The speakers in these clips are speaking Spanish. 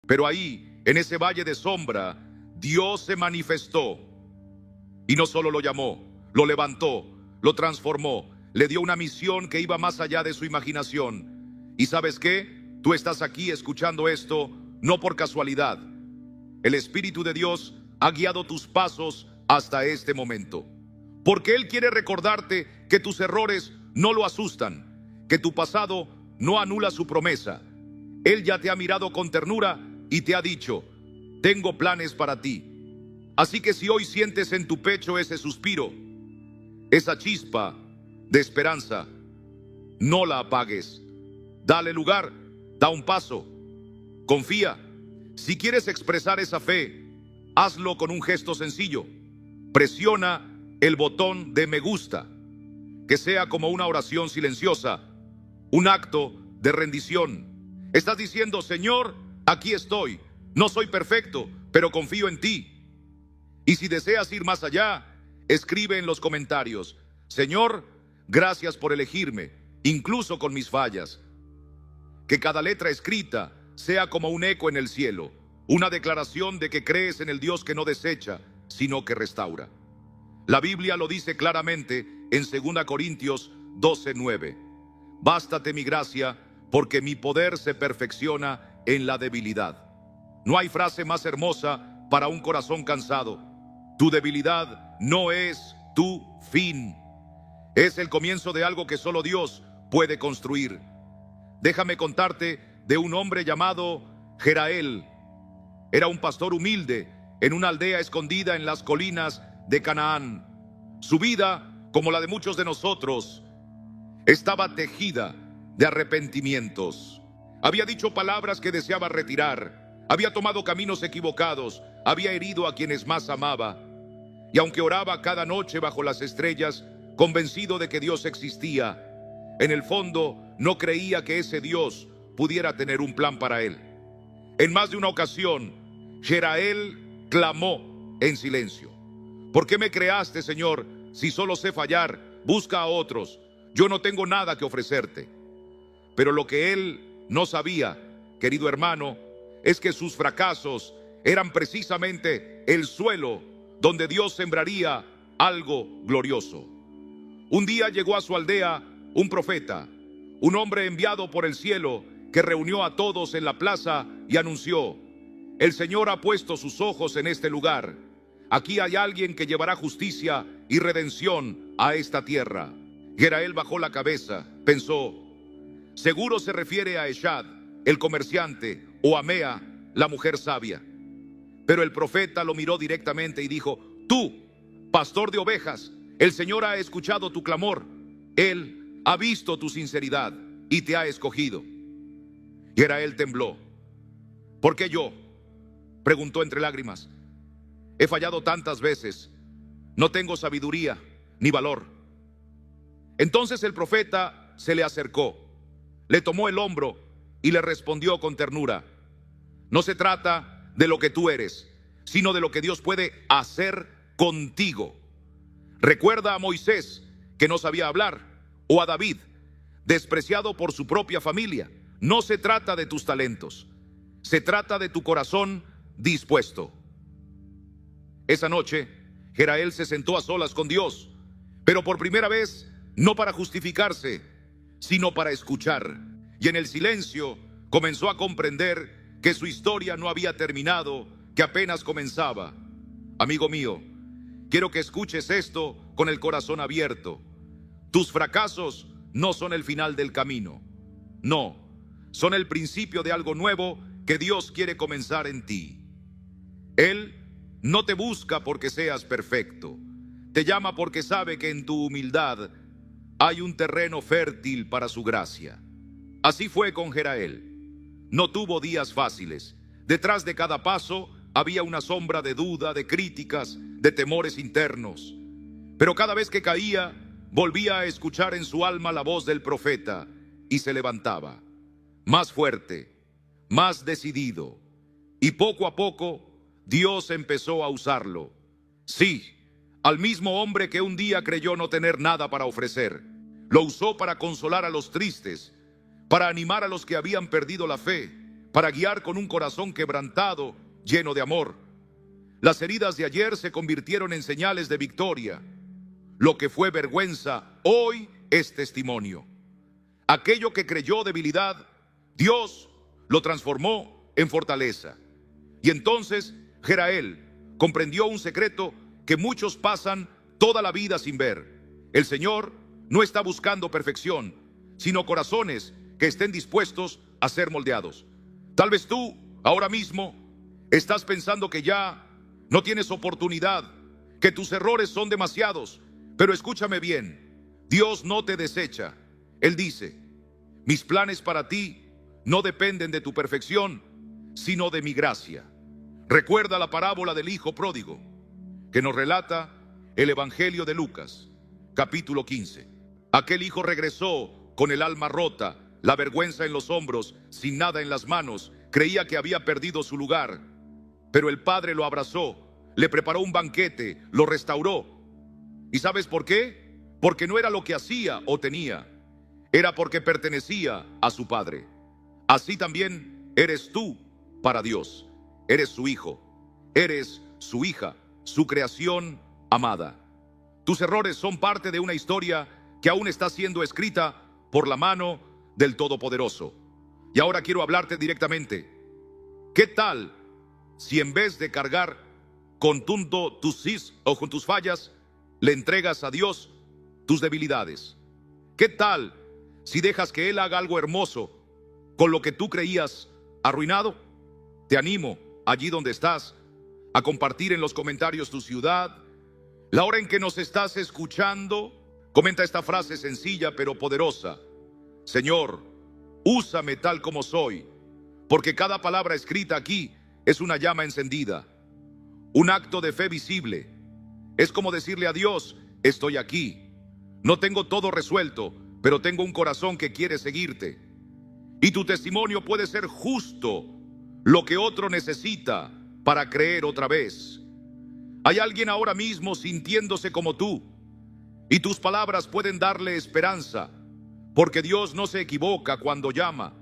Pero ahí, en ese valle de sombra, Dios se manifestó. Y no solo lo llamó, lo levantó, lo transformó, le dio una misión que iba más allá de su imaginación. ¿Y sabes qué? Tú estás aquí escuchando esto no por casualidad. El Espíritu de Dios ha guiado tus pasos hasta este momento. Porque Él quiere recordarte que tus errores no lo asustan, que tu pasado no anula su promesa. Él ya te ha mirado con ternura y te ha dicho: tengo planes para ti. Así que si hoy sientes en tu pecho ese suspiro, esa chispa de esperanza, no la apagues. Dale lugar, da un paso, confía. Si quieres expresar esa fe, hazlo con un gesto sencillo. Presiona el botón de me gusta, que sea como una oración silenciosa, un acto de rendición. Estás diciendo: Señor, aquí estoy, no soy perfecto, pero confío en ti. Y si deseas ir más allá, escribe en los comentarios: Señor, gracias por elegirme, incluso con mis fallas. Que cada letra escrita sea como un eco en el cielo, una declaración de que crees en el Dios que no desecha, sino que restaura. La Biblia lo dice claramente en 2 Corintios 12:9. Bástate mi gracia, porque mi poder se perfecciona en la debilidad. No hay frase más hermosa para un corazón cansado. Tu debilidad no es tu fin. Es el comienzo de algo que solo Dios puede construir. Déjame contarte de un hombre llamado Jerael. Era un pastor humilde en una aldea escondida en las colinas de Canaán. Su vida, como la de muchos de nosotros, estaba tejida de arrepentimientos. Había dicho palabras que deseaba retirar. Había tomado caminos equivocados. Había herido a quienes más amaba. Y aunque oraba cada noche bajo las estrellas, convencido de que Dios existía, en el fondo no creía que ese Dios pudiera tener un plan para él. En más de una ocasión, Jerael clamó en silencio: ¿por qué me creaste, Señor, si solo sé fallar? Busca a otros. Yo no tengo nada que ofrecerte. Pero lo que él no sabía, querido hermano, es que sus fracasos eran precisamente el suelo donde Dios sembraría algo glorioso. Un día llegó a su aldea un profeta, un hombre enviado por el cielo, que reunió a todos en la plaza y anunció: el Señor ha puesto sus ojos en este lugar. Aquí hay alguien que llevará justicia y redención a esta tierra. Jerael bajó la cabeza, pensó: seguro se refiere a Eshad, el comerciante, o a Mea, la mujer sabia. Pero el profeta lo miró directamente y dijo: tú, pastor de ovejas, el Señor ha escuchado tu clamor. Él ha visto tu sinceridad y te ha escogido. Jerael tembló. ¿Por qué yo?, preguntó entre lágrimas. He fallado tantas veces. No tengo sabiduría ni valor. Entonces el profeta se le acercó, le tomó el hombro y le respondió con ternura: no se trata de lo que tú eres, sino de lo que Dios puede hacer contigo. Recuerda a Moisés, que no sabía hablar, o a David, despreciado por su propia familia. No se trata de tus talentos, se trata de tu corazón dispuesto. Esa noche, Jerael se sentó a solas con Dios, pero por primera vez, no para justificarse, sino para escuchar. Y en el silencio comenzó a comprender que su historia no había terminado, que apenas comenzaba. Amigo mío, quiero que escuches esto con el corazón abierto. Tus fracasos no son el final del camino. No, son el principio de algo nuevo que Dios quiere comenzar en ti. Él no te busca porque seas perfecto. Te llama porque sabe que en tu humildad hay un terreno fértil para su gracia. Así fue con Jerael. No tuvo días fáciles. Detrás de cada paso había una sombra de duda, de críticas, de temores internos. Pero cada vez que caía, volvía a escuchar en su alma la voz del profeta y se levantaba, más fuerte, más decidido. Y poco a poco, Dios empezó a usarlo. Sí, al mismo hombre que un día creyó no tener nada para ofrecer. Lo usó para consolar a los tristes, para animar a los que habían perdido la fe, para guiar con un corazón quebrantado, lleno de amor. Las heridas de ayer se convirtieron en señales de victoria. Lo que fue vergüenza, hoy es testimonio. Aquello que creyó debilidad, Dios lo transformó en fortaleza. Y entonces Jerael comprendió un secreto que muchos pasan toda la vida sin ver. El Señor no está buscando perfección, sino corazones que estén dispuestos a ser moldeados. Tal vez tú, ahora mismo, estás pensando que ya no tienes oportunidad, que tus errores son demasiados. Pero escúchame bien, Dios no te desecha. Él dice: mis planes para ti no dependen de tu perfección, sino de mi gracia. Recuerda la parábola del hijo pródigo, que nos relata el Evangelio de Lucas, capítulo 15. Aquel hijo regresó con el alma rota, la vergüenza en los hombros, sin nada en las manos. Creía que había perdido su lugar, pero el padre lo abrazó, le preparó un banquete, lo restauró. ¿Y sabes por qué? Porque no era lo que hacía o tenía, era porque pertenecía a su padre. Así también eres tú para Dios. Eres su hijo, eres su hija, su creación amada. Tus errores son parte de una historia que aún está siendo escrita por la mano del Todopoderoso. Y ahora quiero hablarte directamente. ¿Qué tal si en vez de cargar con tus sis o con tus fallas, le entregas a Dios tus debilidades? ¿Qué tal si dejas que Él haga algo hermoso con lo que tú creías arruinado? Te animo, allí donde estás, a compartir en los comentarios tu ciudad. La hora en que nos estás escuchando, comenta esta frase sencilla pero poderosa: Señor, úsame tal como soy, porque cada palabra escrita aquí es una llama encendida, un acto de fe visible. Es como decirle a Dios: estoy aquí, no tengo todo resuelto, pero tengo un corazón que quiere seguirte. Y tu testimonio puede ser justo lo que otro necesita para creer otra vez. Hay alguien ahora mismo sintiéndose como tú, y tus palabras pueden darle esperanza, porque Dios no se equivoca cuando llama.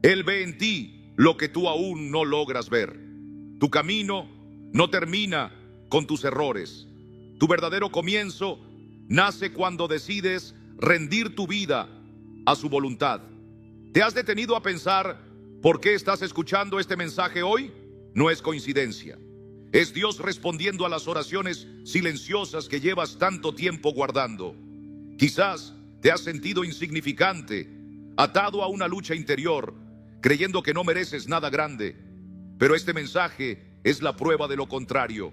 Él ve en ti lo que tú aún no logras ver. Tu camino no termina con tus errores. Tu verdadero comienzo nace cuando decides rendir tu vida a su voluntad. ¿Te has detenido a pensar por qué estás escuchando este mensaje hoy? No es coincidencia. Es Dios respondiendo a las oraciones silenciosas que llevas tanto tiempo guardando. Quizás te has sentido insignificante, atado a una lucha interior, creyendo que no mereces nada grande. Pero este mensaje es la prueba de lo contrario.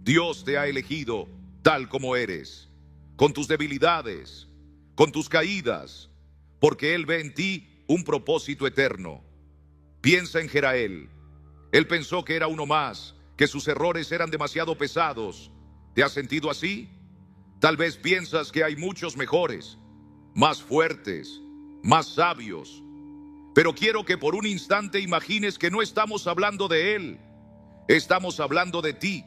Dios te ha elegido tal como eres, con tus debilidades, con tus caídas, porque Él ve en ti un propósito eterno. Piensa en Jerael. Él pensó que era uno más, que sus errores eran demasiado pesados. ¿Te has sentido así? Tal vez piensas que hay muchos mejores, más fuertes, más sabios. Pero quiero que por un instante imagines que no estamos hablando de Él. Estamos hablando de ti.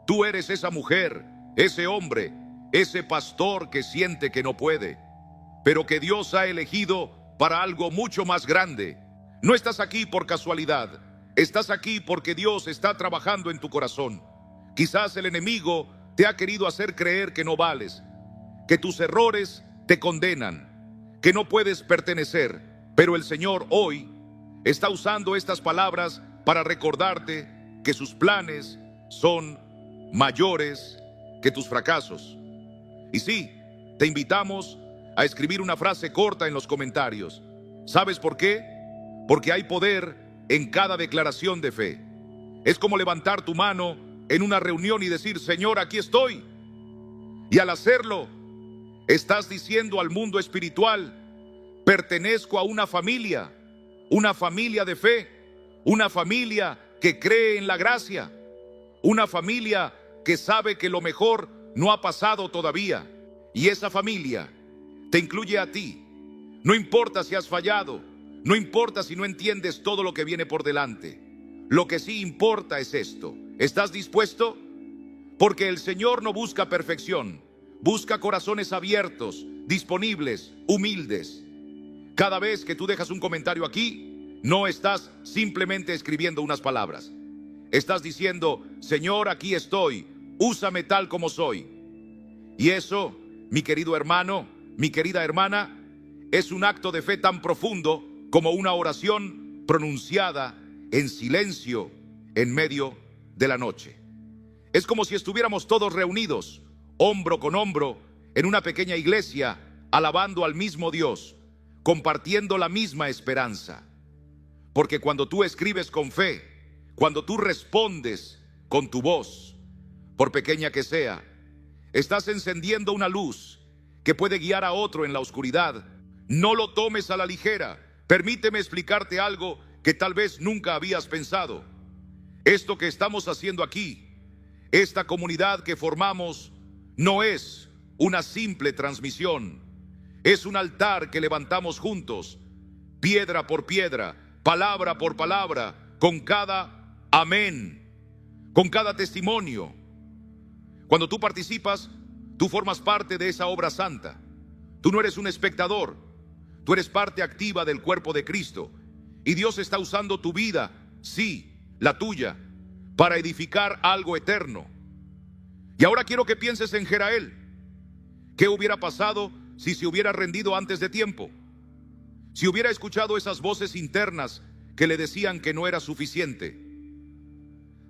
Tú eres esa mujer, ese hombre, ese pastor que siente que no puede, pero que Dios ha elegido para algo mucho más grande. No estás aquí por casualidad. Estás aquí porque Dios está trabajando en tu corazón. Quizás el enemigo te ha querido hacer creer que no vales, que tus errores te condenan, que no puedes pertenecer. Pero el Señor hoy está usando estas palabras para recordarte que sus planes son mayores que tus fracasos. Y sí, te invitamos a escribir una frase corta en los comentarios. ¿Sabes por qué? Porque hay poder en cada declaración de fe. Es como levantar tu mano en una reunión y decir: Señor, aquí estoy. Y al hacerlo, estás diciendo al mundo espiritual: pertenezco a una familia de fe, una familia que cree en la gracia, una familia que sabe que lo mejor no ha pasado todavía. Y esa familia te incluye a ti. No importa si has fallado, no importa si no entiendes todo lo que viene por delante. Lo que sí importa es esto: ¿estás dispuesto? Porque el Señor no busca perfección, busca corazones abiertos, disponibles, humildes. Cada vez que tú dejas un comentario aquí, no estás simplemente escribiendo unas palabras. Estás diciendo: Señor, aquí estoy, úsame tal como soy. Y eso, mi querido hermano, mi querida hermana, es un acto de fe tan profundo como una oración pronunciada en silencio en medio de la noche. Es como si estuviéramos todos reunidos, hombro con hombro, en una pequeña iglesia, alabando al mismo Dios, compartiendo la misma esperanza. Porque cuando tú escribes con fe, cuando tú respondes con tu voz, por pequeña que sea, estás encendiendo una luz que puede guiar a otro en la oscuridad. No lo tomes a la ligera. Permíteme explicarte algo que tal vez nunca habías pensado. Esto que estamos haciendo aquí, esta comunidad que formamos, no es una simple transmisión. Es un altar que levantamos juntos, piedra por piedra, palabra por palabra, con cada amén, con cada testimonio. Cuando tú participas, tú formas parte de esa obra santa. Tú no eres un espectador, tú eres parte activa del cuerpo de Cristo. Y Dios está usando tu vida, sí, la tuya, para edificar algo eterno. Y ahora quiero que pienses en Jerael. ¿Qué hubiera pasado si se hubiera rendido antes de tiempo? Si hubiera escuchado esas voces internas que le decían que no era suficiente.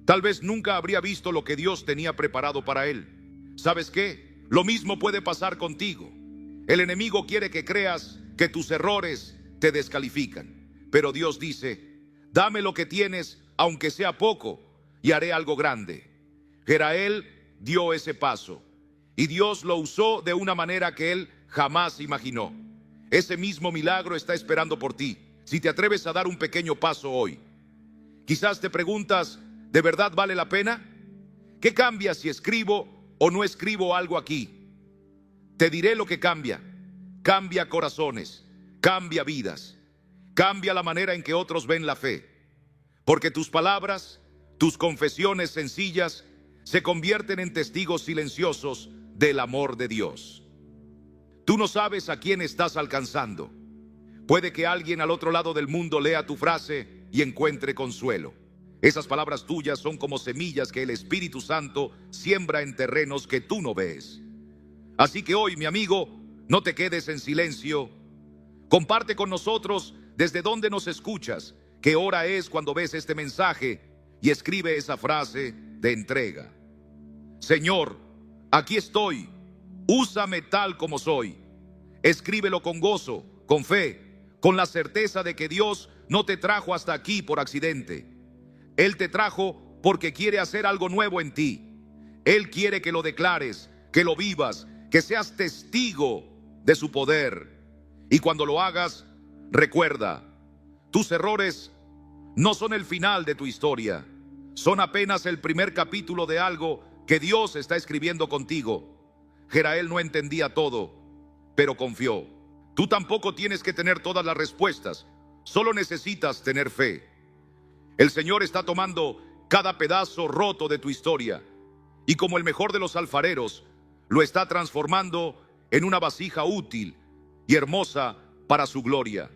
Tal vez nunca habría visto lo que Dios tenía preparado para él. ¿Sabes qué? Lo mismo puede pasar contigo. El enemigo quiere que creas que tus errores te descalifican. Pero Dios dice: dame lo que tienes, aunque sea poco, y haré algo grande. Jerael dio ese paso, y Dios lo usó de una manera que él jamás imaginó. Ese mismo milagro está esperando por ti, si te atreves a dar un pequeño paso hoy. Quizás te preguntas: ¿de verdad vale la pena? ¿Qué cambia si escribo o no escribo algo aquí? Te diré lo que cambia. Cambia corazones, cambia vidas, cambia la manera en que otros ven la fe. Porque tus palabras, tus confesiones sencillas, se convierten en testigos silenciosos del amor de Dios. Tú no sabes a quién estás alcanzando. Puede que alguien al otro lado del mundo lea tu frase y encuentre consuelo. Esas palabras tuyas son como semillas que el Espíritu Santo siembra en terrenos que tú no ves. Así que hoy, mi amigo, no te quedes en silencio. Comparte con nosotros desde dónde nos escuchas, qué hora es cuando ves este mensaje, y escribe esa frase de entrega. Señor, aquí estoy, úsame tal como soy. Escríbelo con gozo, con fe, con la certeza de que Dios no te trajo hasta aquí por accidente. Él te trajo porque quiere hacer algo nuevo en ti. Él quiere que lo declares, que lo vivas, que seas testigo de su poder. Y cuando lo hagas, recuerda, tus errores no son el final de tu historia. Son apenas el primer capítulo de algo que Dios está escribiendo contigo. Jerael no entendía todo, pero confió. Tú tampoco tienes que tener todas las respuestas, solo necesitas tener fe. El Señor está tomando cada pedazo roto de tu historia y, como el mejor de los alfareros, lo está transformando en una vasija útil y hermosa para su gloria.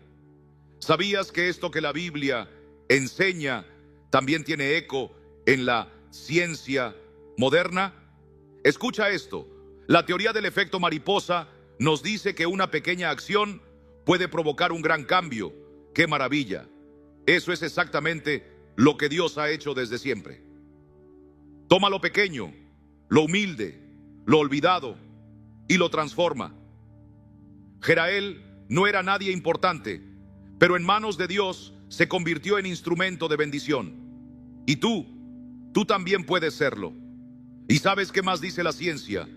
¿Sabías que esto que la Biblia enseña también tiene eco en la ciencia moderna? Escucha esto. La teoría del efecto mariposa nos dice que una pequeña acción puede provocar un gran cambio. ¡Qué maravilla! Eso es exactamente lo que Dios ha hecho desde siempre. Toma lo pequeño, lo humilde, lo olvidado y lo transforma. Jerael no era nadie importante, pero en manos de Dios se convirtió en instrumento de bendición. Y tú también puedes serlo. ¿Y sabes qué más dice la ciencia?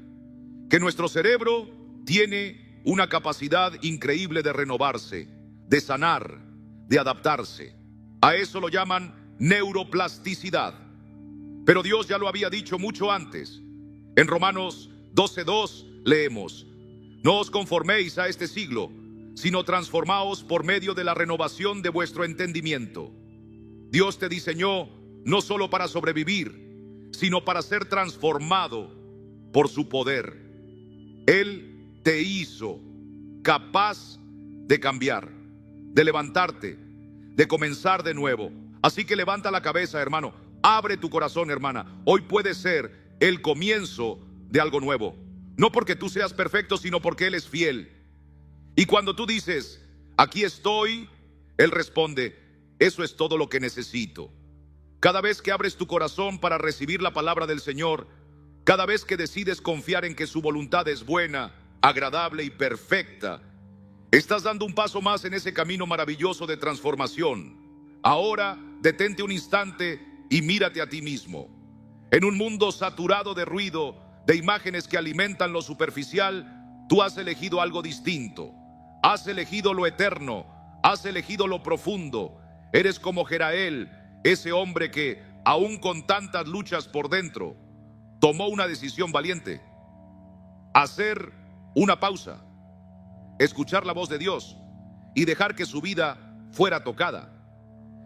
Que nuestro cerebro tiene una capacidad increíble de renovarse, de sanar, de adaptarse. A eso lo llaman neuroplasticidad. Pero Dios ya lo había dicho mucho antes. En Romanos 12:2 leemos: no os conforméis a este siglo, sino transformaos por medio de la renovación de vuestro entendimiento. Dios te diseñó no solo para sobrevivir, sino para ser transformado por su poder. Él te hizo capaz de cambiar, de levantarte, de comenzar de nuevo. Así que levanta la cabeza, hermano. Abre tu corazón, hermana. Hoy puede ser el comienzo de algo nuevo. No porque tú seas perfecto, sino porque Él es fiel. Y cuando tú dices, aquí estoy, Él responde, eso es todo lo que necesito. Cada vez que abres tu corazón para recibir la palabra del Señor, cada vez que decides confiar en que su voluntad es buena, agradable y perfecta, estás dando un paso más en ese camino maravilloso de transformación. Ahora, detente un instante y mírate a ti mismo. En un mundo saturado de ruido, de imágenes que alimentan lo superficial, tú has elegido algo distinto. Has elegido lo eterno, has elegido lo profundo. Eres como Jerael, ese hombre que, aún con tantas luchas por dentro, tomó una decisión valiente. Hacer una pausa, escuchar la voz de Dios y dejar que su vida fuera tocada.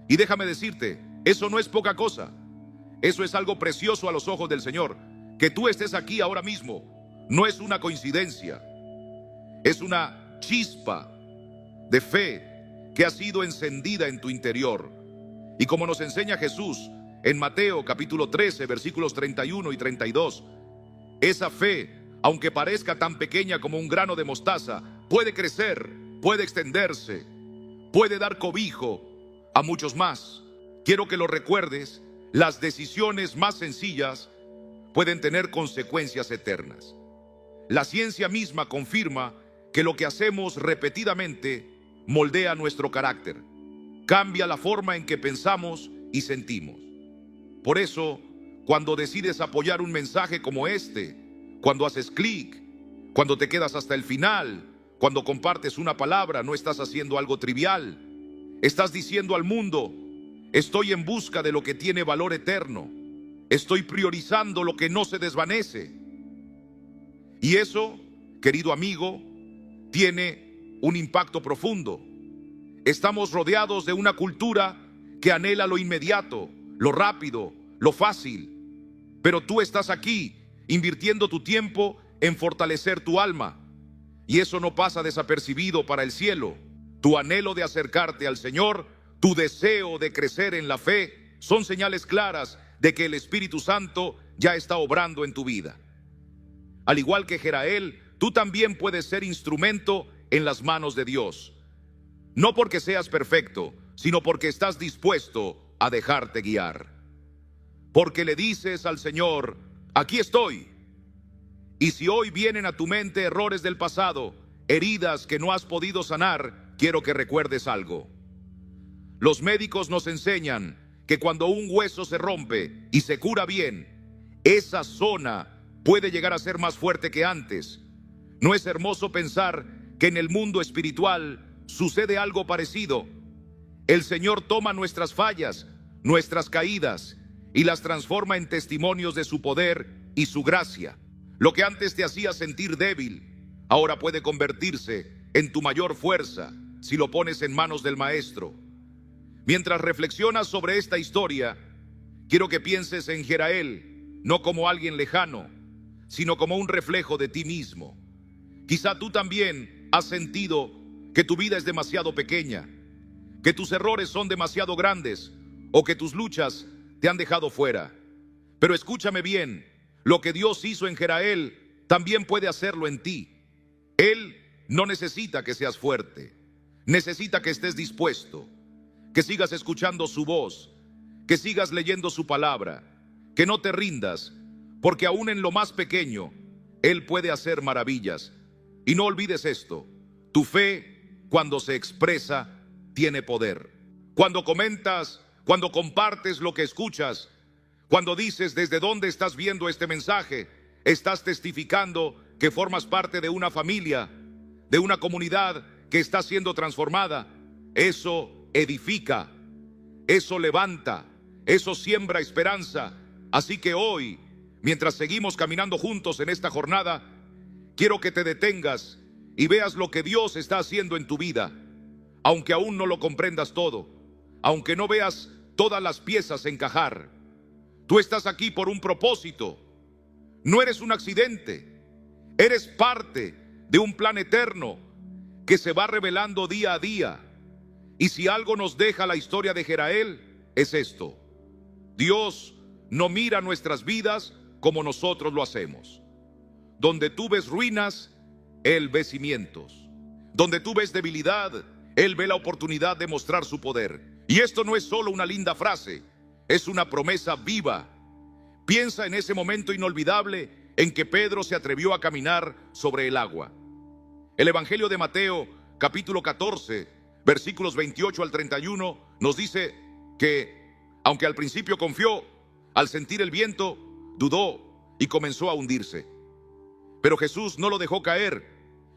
Y déjame decirte, eso no es poca cosa. Eso es algo precioso a los ojos del Señor. Que tú estés aquí ahora mismo no es una coincidencia. Es una chispa de fe que ha sido encendida en tu interior. Y como nos enseña Jesús en Mateo capítulo 13, versículos 31 y 32, esa fe, aunque parezca tan pequeña como un grano de mostaza, puede crecer, puede extenderse, puede dar cobijo a muchos más. Quiero que lo recuerdes, las decisiones más sencillas pueden tener consecuencias eternas. La ciencia misma confirma que lo que hacemos repetidamente moldea nuestro carácter, cambia la forma en que pensamos y sentimos. Por eso, cuando decides apoyar un mensaje como este, cuando haces clic, cuando te quedas hasta el final, cuando compartes una palabra, no estás haciendo algo trivial. Estás diciendo al mundo, estoy en busca de lo que tiene valor eterno. Estoy priorizando lo que no se desvanece. Y eso, querido amigo, tiene un impacto profundo. Estamos rodeados de una cultura que anhela lo inmediato, lo rápido, lo fácil. Pero tú estás aquí invirtiendo tu tiempo en fortalecer tu alma. Y eso no pasa desapercibido para el cielo. Tu anhelo de acercarte al Señor, tu deseo de crecer en la fe, son señales claras de que el Espíritu Santo ya está obrando en tu vida. Al igual que Jerael, tú también puedes ser instrumento en las manos de Dios. No porque seas perfecto, sino porque estás dispuesto a dejarte guiar. Porque le dices al Señor, aquí estoy. Y si hoy vienen a tu mente errores del pasado, heridas que no has podido sanar, quiero que recuerdes algo. Los médicos nos enseñan que cuando un hueso se rompe y se cura bien, esa zona puede llegar a ser más fuerte que antes. ¿No es hermoso pensar que en el mundo espiritual sucede algo parecido? El Señor toma nuestras fallas, nuestras caídas, y las transforma en testimonios de su poder y su gracia. Lo que antes te hacía sentir débil, ahora puede convertirse en tu mayor fuerza si lo pones en manos del Maestro. Mientras reflexionas sobre esta historia, quiero que pienses en Jerael, no como alguien lejano, sino como un reflejo de ti mismo. Quizá tú también has sentido que tu vida es demasiado pequeña, que tus errores son demasiado grandes o que tus luchas te han dejado fuera. Pero escúchame bien, lo que Dios hizo en Jerael también puede hacerlo en ti. Él no necesita que seas fuerte, necesita que estés dispuesto, que sigas escuchando su voz, que sigas leyendo su palabra, que no te rindas, porque aún en lo más pequeño, Él puede hacer maravillas. Y no olvides esto, tu fe, cuando se expresa, tiene poder. Cuando comentas, cuando compartes lo que escuchas, cuando dices desde dónde estás viendo este mensaje, estás testificando que formas parte de una familia, de una comunidad que está siendo transformada. Eso edifica, eso levanta, eso siembra esperanza. Así que hoy, mientras seguimos caminando juntos en esta jornada, quiero que te detengas y veas lo que Dios está haciendo en tu vida, aunque aún no lo comprendas todo, aunque no veas todas las piezas encajar. Tú estás aquí por un propósito. No eres un accidente. Eres parte de un plan eterno que se va revelando día a día. Y si algo nos deja la historia de Jerael, es esto: Dios no mira nuestras vidas como nosotros lo hacemos. Donde tú ves ruinas, Él ve cimientos. Donde tú ves debilidad, Él ve la oportunidad de mostrar su poder. Y esto no es solo una linda frase, es una promesa viva. Piensa en ese momento inolvidable en que Pedro se atrevió a caminar sobre el agua. El Evangelio de Mateo, capítulo 14, versículos 28 al 31, nos dice que, aunque al principio confió, al sentir el viento, dudó y comenzó a hundirse. Pero Jesús no lo dejó caer,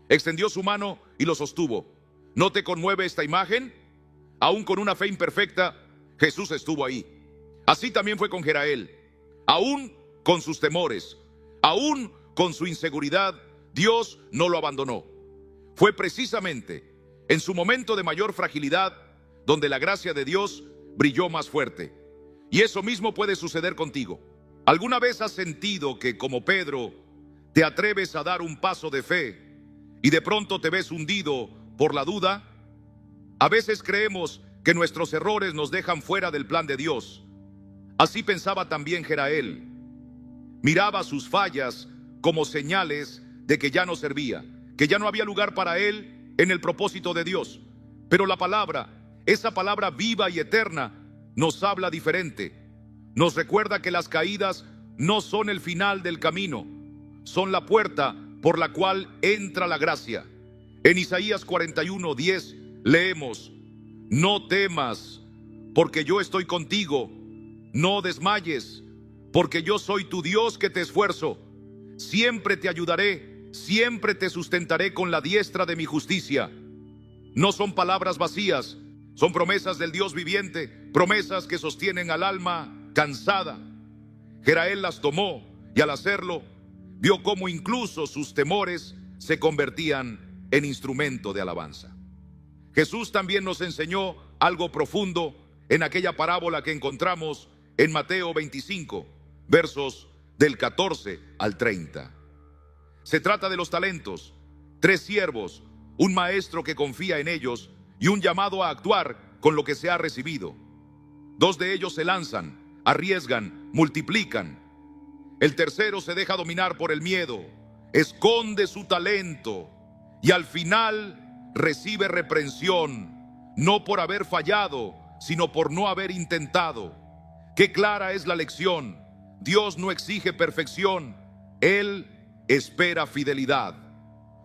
extendió su mano y lo sostuvo. ¿No te conmueve esta imagen? Aún con una fe imperfecta, Jesús estuvo ahí. Así también fue con Jerael. Aún con sus temores, aún con su inseguridad, Dios no lo abandonó. Fue precisamente en su momento de mayor fragilidad donde la gracia de Dios brilló más fuerte. Y eso mismo puede suceder contigo. ¿Alguna vez has sentido que, como Pedro, te atreves a dar un paso de fe y de pronto te ves hundido por la duda? A veces creemos que nuestros errores nos dejan fuera del plan de Dios. Así pensaba también Jerael. Miraba sus fallas como señales de que ya no servía, que ya no había lugar para él en el propósito de Dios. Pero la palabra, esa palabra viva y eterna, nos habla diferente. Nos recuerda que las caídas no son el final del camino, son la puerta por la cual entra la gracia. En Isaías 41:10 leemos: no temas, porque yo estoy contigo. No desmayes, porque yo soy tu Dios que te esfuerzo. Siempre te ayudaré, siempre te sustentaré con la diestra de mi justicia. No son palabras vacías, son promesas del Dios viviente, promesas que sostienen al alma cansada. Jerael las tomó y al hacerlo, vio cómo incluso sus temores se convertían en instrumento de alabanza. Jesús también nos enseñó algo profundo en aquella parábola que encontramos en Mateo 25, versos del 14 al 30. Se trata de los talentos, 3 siervos, un maestro que confía en ellos y un llamado a actuar con lo que se ha recibido. 2 de ellos se lanzan, arriesgan, multiplican. El tercero se deja dominar por el miedo, esconde su talento y al final recibe reprensión, no por haber fallado, sino por no haber intentado. Qué clara es la lección. Dios no exige perfección, Él espera fidelidad.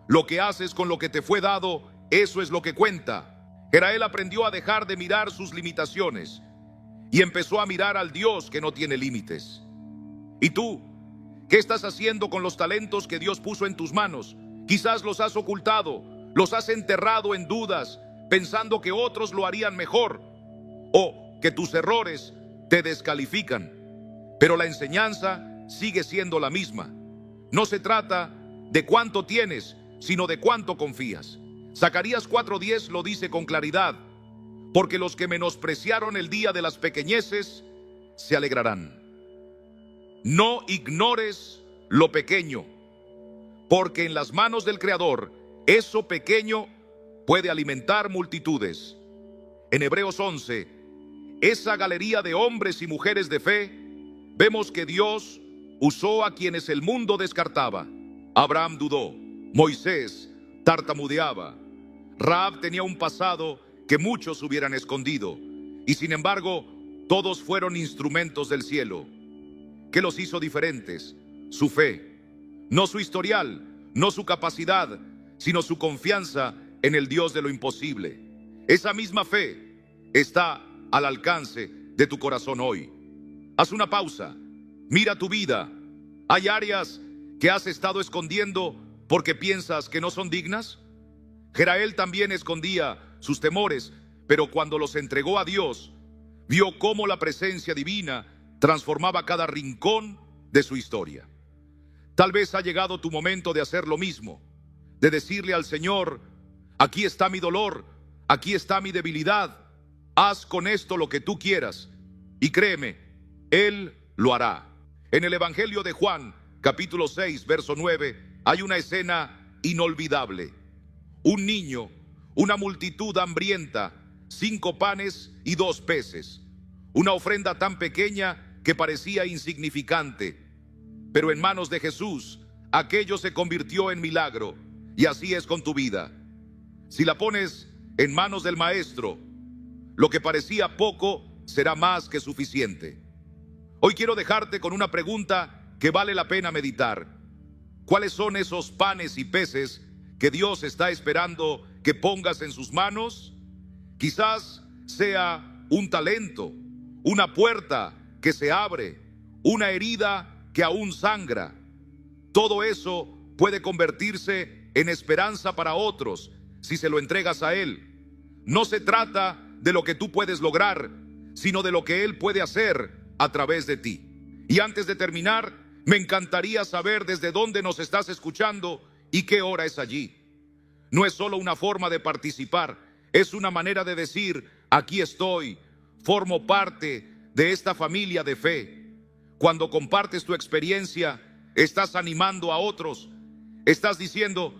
Lo que haces con lo que te fue dado, eso es lo que cuenta. Jerael aprendió a dejar de mirar sus limitaciones y empezó a mirar al Dios que no tiene límites. ¿Y tú? ¿Qué estás haciendo con los talentos que Dios puso en tus manos? Quizás los has ocultado, los has enterrado en dudas, pensando que otros lo harían mejor o que tus errores te descalifican. Pero la enseñanza sigue siendo la misma. No se trata de cuánto tienes, sino de cuánto confías. Zacarías 4:10 lo dice con claridad: porque los que menospreciaron el día de las pequeñeces se alegrarán. No ignores lo pequeño, porque en las manos del Creador eso pequeño puede alimentar multitudes. En Hebreos 11, esa galería de hombres y mujeres de fe, vemos que Dios usó a quienes el mundo descartaba. Abraham dudó, Moisés tartamudeaba, Rahab tenía un pasado que muchos hubieran escondido, y sin embargo, todos fueron instrumentos del cielo. ¿Qué los hizo diferentes? Su fe, no su historial, no su capacidad, sino su confianza en el Dios de lo imposible. Esa misma fe está al alcance de tu corazón hoy. Haz una pausa, mira tu vida. ¿Hay áreas que has estado escondiendo porque piensas que no son dignas? Jerael también escondía sus temores, pero cuando los entregó a Dios, vio cómo la presencia divina transformaba cada rincón de su historia. Tal vez ha llegado tu momento de hacer lo mismo, de decirle al Señor: aquí está mi dolor, aquí está mi debilidad, haz con esto lo que tú quieras. Y créeme, Él lo hará. En el Evangelio de Juan, capítulo 6, verso 9, hay una escena inolvidable. Un niño, una multitud hambrienta, 5 panes y 2 peces. Una ofrenda tan pequeña que parecía insignificante, pero en manos de Jesús, aquello se convirtió en milagro. Y así es con tu vida. Si la pones en manos del Maestro, lo que parecía poco será más que suficiente. Hoy quiero dejarte con una pregunta que vale la pena meditar. ¿Cuáles son esos panes y peces que Dios está esperando que pongas en sus manos? Quizás sea un talento, una puerta que se abre, una herida que aún sangra. Todo eso puede convertirse en esperanza para otros si se lo entregas a Él. No se trata de lo que tú puedes lograr, sino de lo que Él puede hacer a través de ti. Y antes de terminar, me encantaría saber desde dónde nos estás escuchando y qué hora es allí. No es solo una forma de participar, es una manera de decir: aquí estoy, formo parte de esta familia de fe. Cuando compartes tu experiencia, estás animando a otros, estás diciendo: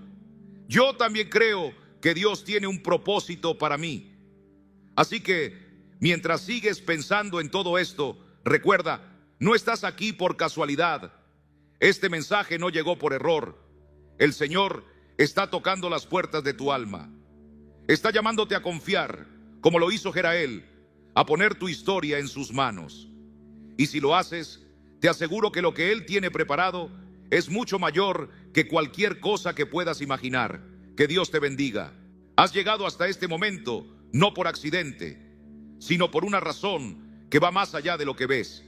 yo también creo que Dios tiene un propósito para mí. Así que, mientras sigues pensando en todo esto, recuerda, no estás aquí por casualidad. Este mensaje no llegó por error. El Señor está tocando las puertas de tu alma. Está llamándote a confiar, como lo hizo Jerael, a poner tu historia en sus manos. Y si lo haces, te aseguro que lo que Él tiene preparado es mucho mayor que cualquier cosa que puedas imaginar. Que Dios te bendiga. Has llegado hasta este momento no por accidente, sino por una razón que va más allá de lo que ves.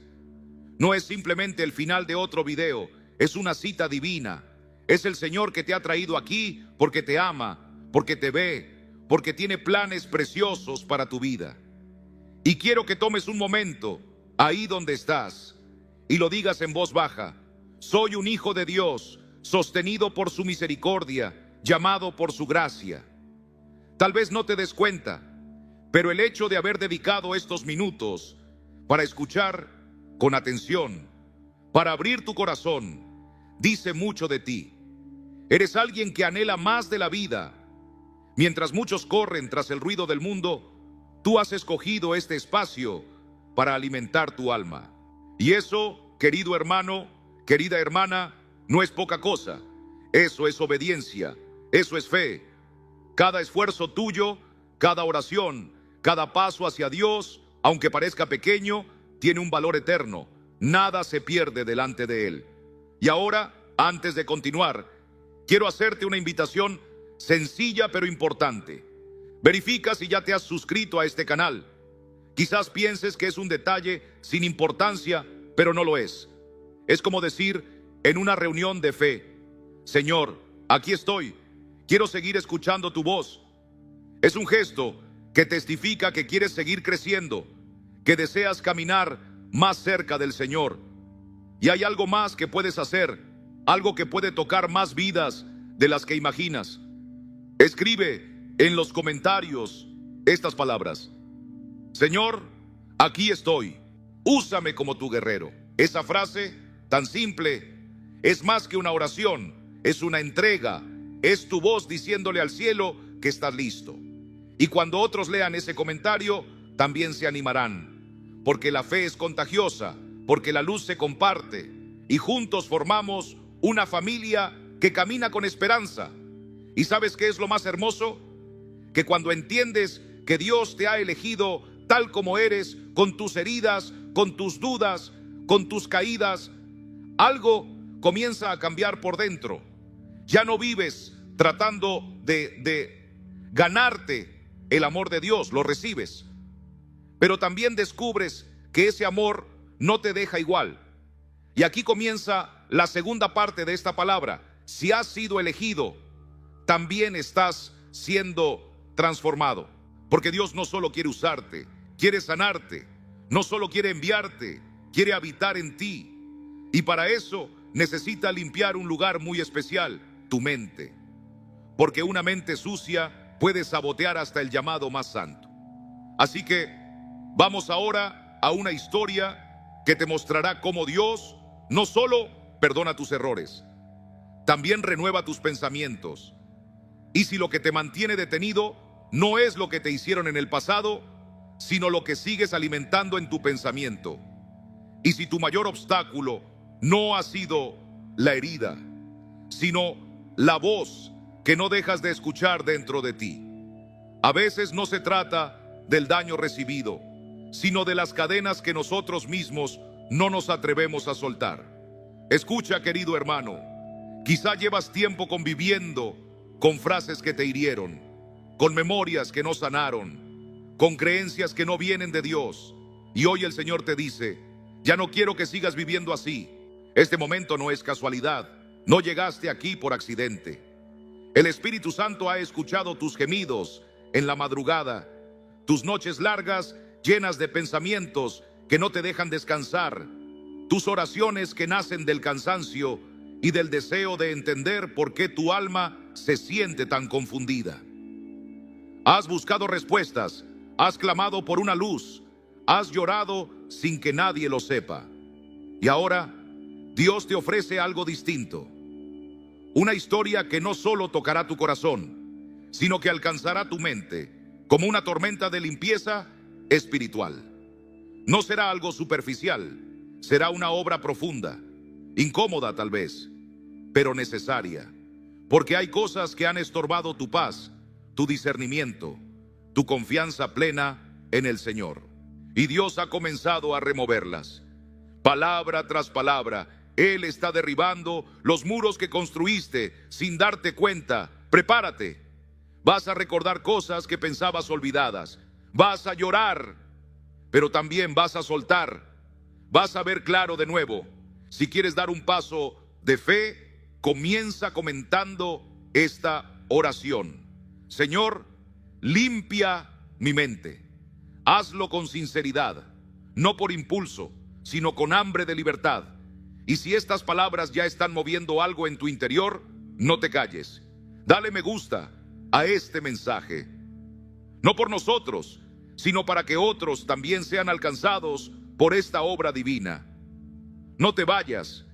No es simplemente el final de otro video, es una cita divina. Es el Señor que te ha traído aquí porque te ama, porque te ve, porque tiene planes preciosos para tu vida. Y quiero que tomes un momento ahí donde estás y lo digas en voz baja: soy un hijo de Dios, sostenido por su misericordia, llamado por su gracia. Tal vez no te des cuenta, pero el hecho de haber dedicado estos minutos para escuchar con atención, para abrir tu corazón, dice mucho de ti. Eres alguien que anhela más de la vida. Mientras muchos corren tras el ruido del mundo, tú has escogido este espacio para alimentar tu alma. Y eso, querido hermano, querida hermana, no es poca cosa. Eso es obediencia, eso es fe. Cada esfuerzo tuyo, cada oración, cada paso hacia Dios, aunque parezca pequeño, tiene un valor eterno. Nada se pierde delante de Él. Y ahora, antes de continuar, quiero hacerte una invitación sencilla pero importante. Verifica si ya te has suscrito a este canal. Quizás pienses que es un detalle sin importancia, pero no lo es. Es como decir en una reunión de fe: Señor, aquí estoy, quiero seguir escuchando tu voz. Es un gesto que testifica que quieres seguir creciendo, que deseas caminar más cerca del Señor. Y hay algo más que puedes hacer, algo que puede tocar más vidas de las que imaginas. Escribe en los comentarios estas palabras: Señor, aquí estoy, úsame como tu guerrero. Esa frase tan simple es más que una oración, es una entrega, es tu voz diciéndole al cielo que estás listo. Y cuando otros lean ese comentario, también se animarán, porque la fe es contagiosa, porque la luz se comparte, y juntos formamos una familia que camina con esperanza. ¿Y sabes qué es lo más hermoso? Que cuando entiendes que Dios te ha elegido tal como eres, con tus heridas, con tus dudas, con tus caídas, algo comienza a cambiar por dentro. Ya no vives tratando de ganarte el amor de Dios, lo recibes. Pero también descubres que ese amor no te deja igual. Y aquí comienza la segunda parte de esta palabra. Si has sido elegido, también estás siendo transformado. Porque Dios no solo quiere usarte, quiere sanarte. No solo quiere enviarte, quiere habitar en ti. Y para eso necesita limpiar un lugar muy especial: tu mente. Porque una mente sucia puede sabotear hasta el llamado más santo. Así que vamos ahora a una historia que te mostrará cómo Dios no solo perdona tus errores, también renueva tus pensamientos. Y si lo que te mantiene detenido no es lo que te hicieron en el pasado, sino lo que sigues alimentando en tu pensamiento. Y si tu mayor obstáculo no ha sido la herida, sino la voz que no dejas de escuchar dentro de ti. A veces no se trata del daño recibido, sino de las cadenas que nosotros mismos no nos atrevemos a soltar. Escucha, querido hermano, quizá llevas tiempo conviviendo con frases que te hirieron, con memorias que no sanaron, con creencias que no vienen de Dios. Y hoy el Señor te dice: ya no quiero que sigas viviendo así. Este momento no es casualidad. No llegaste aquí por accidente. El Espíritu Santo ha escuchado tus gemidos en la madrugada, tus noches largas llenas de pensamientos que no te dejan descansar, tus oraciones que nacen del cansancio y del deseo de entender por qué tu alma se siente tan confundida. Has buscado respuestas, has clamado por una luz, has llorado sin que nadie lo sepa. Y ahora Dios te ofrece algo distinto. Una historia que no solo tocará tu corazón, sino que alcanzará tu mente como una tormenta de limpieza espiritual. No será algo superficial, será una obra profunda, incómoda tal vez, pero necesaria, porque hay cosas que han estorbado tu paz, tu discernimiento, tu confianza plena en el Señor. Y Dios ha comenzado a removerlas. Palabra tras palabra, Él está derribando los muros que construiste sin darte cuenta. Prepárate. Vas a recordar cosas que pensabas olvidadas. Vas a llorar, pero también vas a soltar. Vas a ver claro de nuevo. Si quieres dar un paso de fe, comienza comentando esta oración. Señor, limpia mi mente. Hazlo con sinceridad, no por impulso, sino con hambre de libertad. Y si estas palabras ya están moviendo algo en tu interior, no te calles. Dale me gusta a este mensaje. No por nosotros, sino para que otros también sean alcanzados por esta obra divina. No te vayas,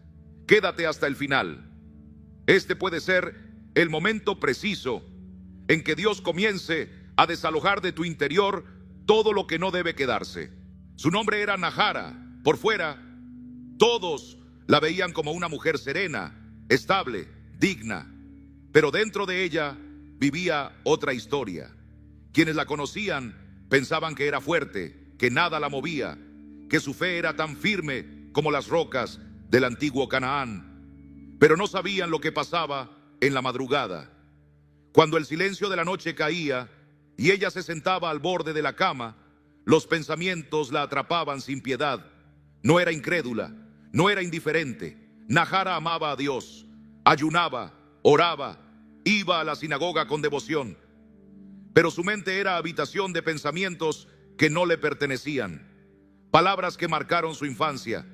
quédate hasta el final. Este puede ser el momento preciso en que Dios comience a desalojar de tu interior todo lo que no debe quedarse. Su nombre era Nahara. Por fuera, todos la veían como una mujer serena, estable, digna. Pero dentro de ella vivía otra historia. Quienes la conocían pensaban que era fuerte, que nada la movía, que su fe era tan firme como las rocas del antiguo Canaán. Pero no sabían lo que pasaba en la madrugada. Cuando el silencio de la noche caía y ella se sentaba al borde de la cama, los pensamientos la atrapaban sin piedad. No era incrédula, no era indiferente. Nahara amaba a Dios, ayunaba, oraba, iba a la sinagoga con devoción. Pero su mente era habitación de pensamientos que no le pertenecían. Palabras que marcaron su infancia,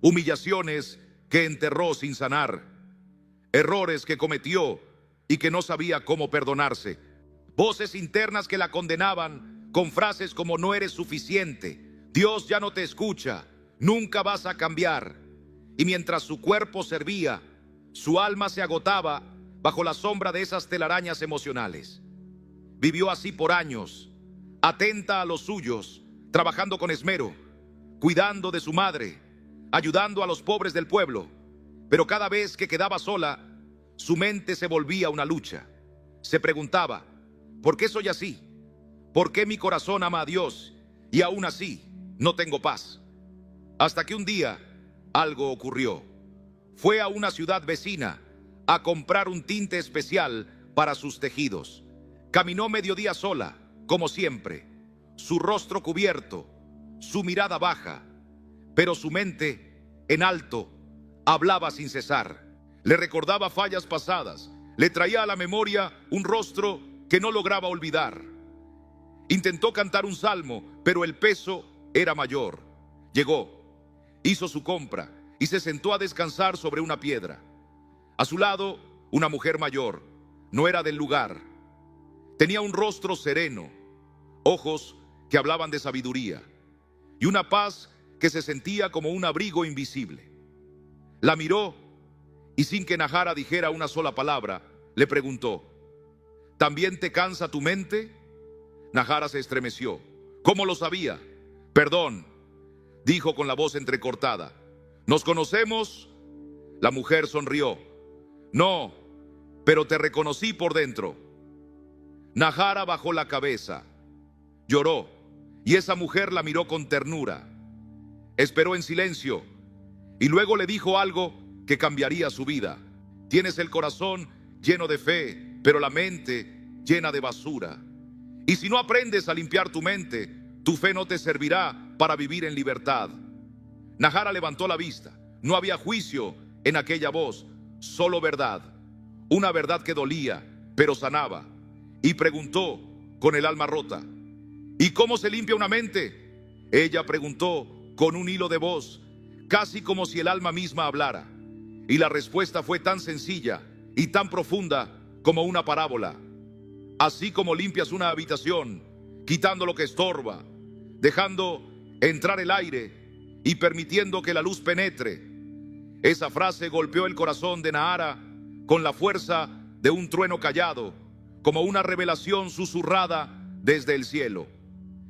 humillaciones que enterró sin sanar, errores que cometió y que no sabía cómo perdonarse. Voces internas que la condenaban con frases como: no eres suficiente, Dios ya no te escucha, nunca vas a cambiar. Y mientras su cuerpo servía, su alma se agotaba bajo la sombra de esas telarañas emocionales. Vivió así por años, atenta a los suyos, trabajando con esmero, cuidando de su madre, ayudando a los pobres del pueblo. Pero cada vez que quedaba sola, su mente se volvía una lucha. Se preguntaba: ¿por qué soy así? ¿Por qué mi corazón ama a Dios y aún así no tengo paz? Hasta que un día algo ocurrió. Fue a una ciudad vecina a comprar un tinte especial para sus tejidos. Caminó mediodía sola, como siempre, su rostro cubierto, su mirada baja, pero su mente en alto hablaba sin cesar. Le recordaba fallas pasadas, le traía a la memoria un rostro que no lograba olvidar. Intentó cantar un salmo, pero el peso era mayor. Llegó, hizo su compra y se sentó a descansar sobre una piedra. A su lado, una mujer mayor, no era del lugar. Tenía un rostro sereno, ojos que hablaban de sabiduría y una paz que se sentía como un abrigo invisible. La miró y sin que Nahara dijera una sola palabra, le preguntó: ¿también te cansa tu mente? Nahara se estremeció. ¿Cómo lo sabía? Perdón, dijo con la voz entrecortada. ¿Nos conocemos? La mujer sonrió. No, pero te reconocí por dentro. Nahara bajó la cabeza, lloró, y esa mujer la miró con ternura. Esperó en silencio, y luego le dijo algo que cambiaría su vida. Tienes el corazón lleno de fe, pero la mente llena de basura. Y si no aprendes a limpiar tu mente, tu fe no te servirá para vivir en libertad. Nahara levantó la vista. No había juicio en aquella voz, solo verdad. Una verdad que dolía, pero sanaba. Y preguntó con el alma rota: ¿y cómo se limpia una mente? Ella preguntó con un hilo de voz, casi como si el alma misma hablara. Y la respuesta fue tan sencilla y tan profunda como una parábola. Así como limpias una habitación, quitando lo que estorba, dejando entrar el aire y permitiendo que la luz penetre. Esa frase golpeó el corazón de Nahara con la fuerza de un trueno callado, como una revelación susurrada desde el cielo.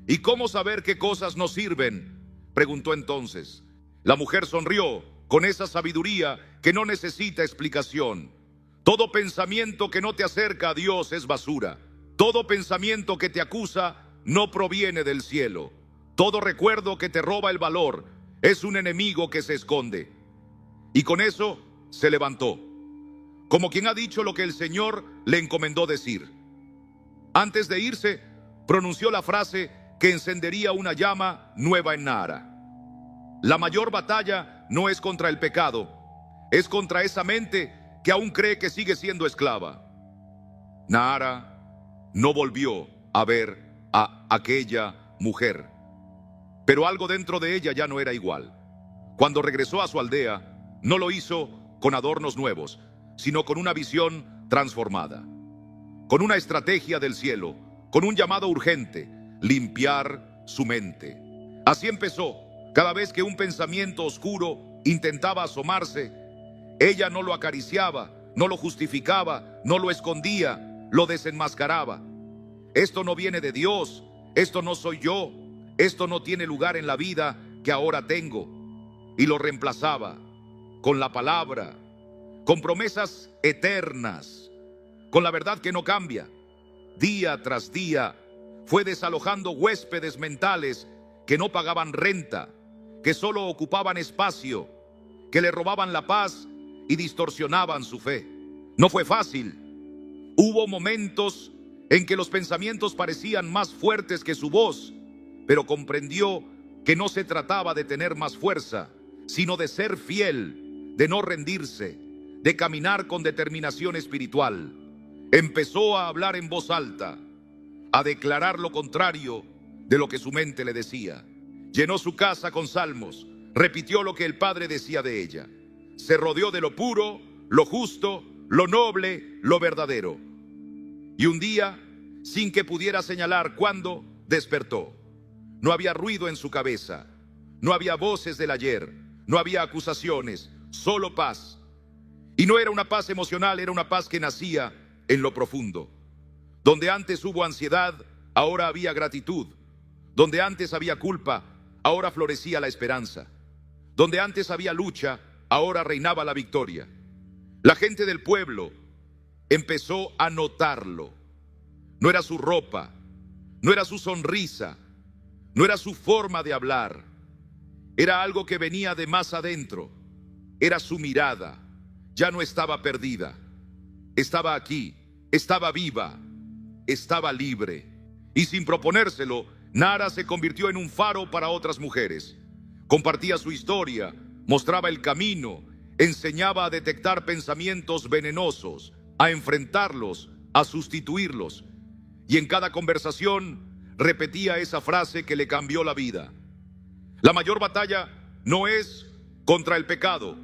¿Y cómo saber qué cosas nos sirven?, preguntó entonces. La mujer sonrió con esa sabiduría que no necesita explicación. Todo pensamiento que no te acerca a Dios es basura. Todo pensamiento que te acusa no proviene del cielo. Todo recuerdo que te roba el valor es un enemigo que se esconde. Y con eso se levantó, como quien ha dicho lo que el Señor le encomendó decir. Antes de irse, pronunció la frase que encendería una llama nueva en Nahara. La mayor batalla no es contra el pecado, es contra esa mente que aún cree que sigue siendo esclava. Nahara no volvió a ver a aquella mujer, pero algo dentro de ella ya no era igual. Cuando regresó a su aldea, no lo hizo con adornos nuevos, sino con una visión transformada, con una estrategia del cielo, con un llamado urgente: limpiar su mente. Así empezó. Cada vez que un pensamiento oscuro intentaba asomarse, ella no lo acariciaba, no lo justificaba, no lo escondía, lo desenmascaraba. Esto no viene de Dios, esto no soy yo, esto no tiene lugar en la vida que ahora tengo. Y lo reemplazaba con la palabra, con promesas eternas, con la verdad que no cambia. Día tras día fue desalojando huéspedes mentales que no pagaban renta, que solo ocupaban espacio, que le robaban la paz y distorsionaban su fe. No fue fácil. Hubo momentos en que los pensamientos parecían más fuertes que su voz, pero comprendió que no se trataba de tener más fuerza, sino de ser fiel, de no rendirse, de caminar con determinación espiritual. Empezó a hablar en voz alta, a declarar lo contrario de lo que su mente le decía. Llenó su casa con salmos, repitió lo que el Padre decía de ella. Se rodeó de lo puro, lo justo, lo noble, lo verdadero. Y un día, sin que pudiera señalar cuándo, despertó. No había ruido en su cabeza, no había voces del ayer, no había acusaciones, solo paz. Y no era una paz emocional, era una paz que nacía en lo profundo. Donde antes hubo ansiedad, ahora había gratitud. Donde antes había culpa, ahora florecía la esperanza. Donde antes había lucha, ahora reinaba la victoria. La gente del pueblo empezó a notarlo. No era su ropa, no era su sonrisa, no era su forma de hablar. Era algo que venía de más adentro. Era su mirada. Ya no estaba perdida. Estaba aquí, estaba viva, estaba libre. Y sin proponérselo, Nahara se convirtió en un faro para otras mujeres. Compartía su historia, mostraba el camino, enseñaba a detectar pensamientos venenosos, a enfrentarlos, a sustituirlos. Y en cada conversación repetía esa frase que le cambió la vida. La mayor batalla no es contra el pecado,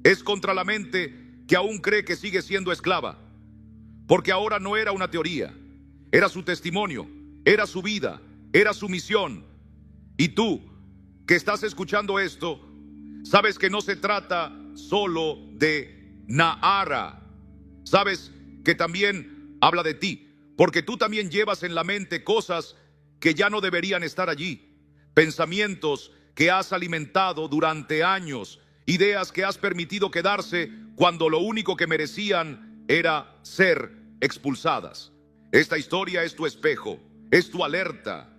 es contra la mente que aún cree que sigue siendo esclava. Porque ahora no era una teoría, era su testimonio, era su vida, era su misión. Y tú, que estás escuchando esto, sabes que no se trata solo de Nahara. Sabes que también habla de ti, porque tú también llevas en la mente cosas que ya no deberían estar allí, pensamientos que has alimentado durante años, ideas que has permitido quedarse cuando lo único que merecían era ser expulsadas. Esta historia es tu espejo, es tu alerta,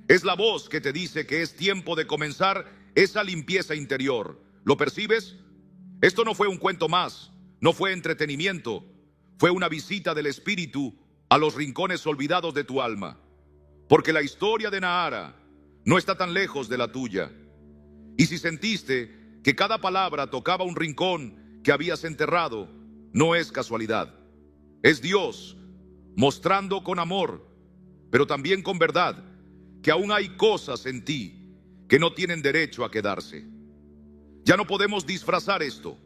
es la voz que te dice que es tiempo de comenzar esa limpieza interior. ¿Lo percibes? Esto no fue un cuento más, no fue entretenimiento, fue una visita del Espíritu a los rincones olvidados de tu alma. Porque la historia de Nahara no está tan lejos de la tuya. Y si sentiste que cada palabra tocaba un rincón que habías enterrado, no es casualidad. Es Dios mostrando con amor, pero también con verdad, que aún hay cosas en ti que no tienen derecho a quedarse. Ya no podemos disfrazar esto.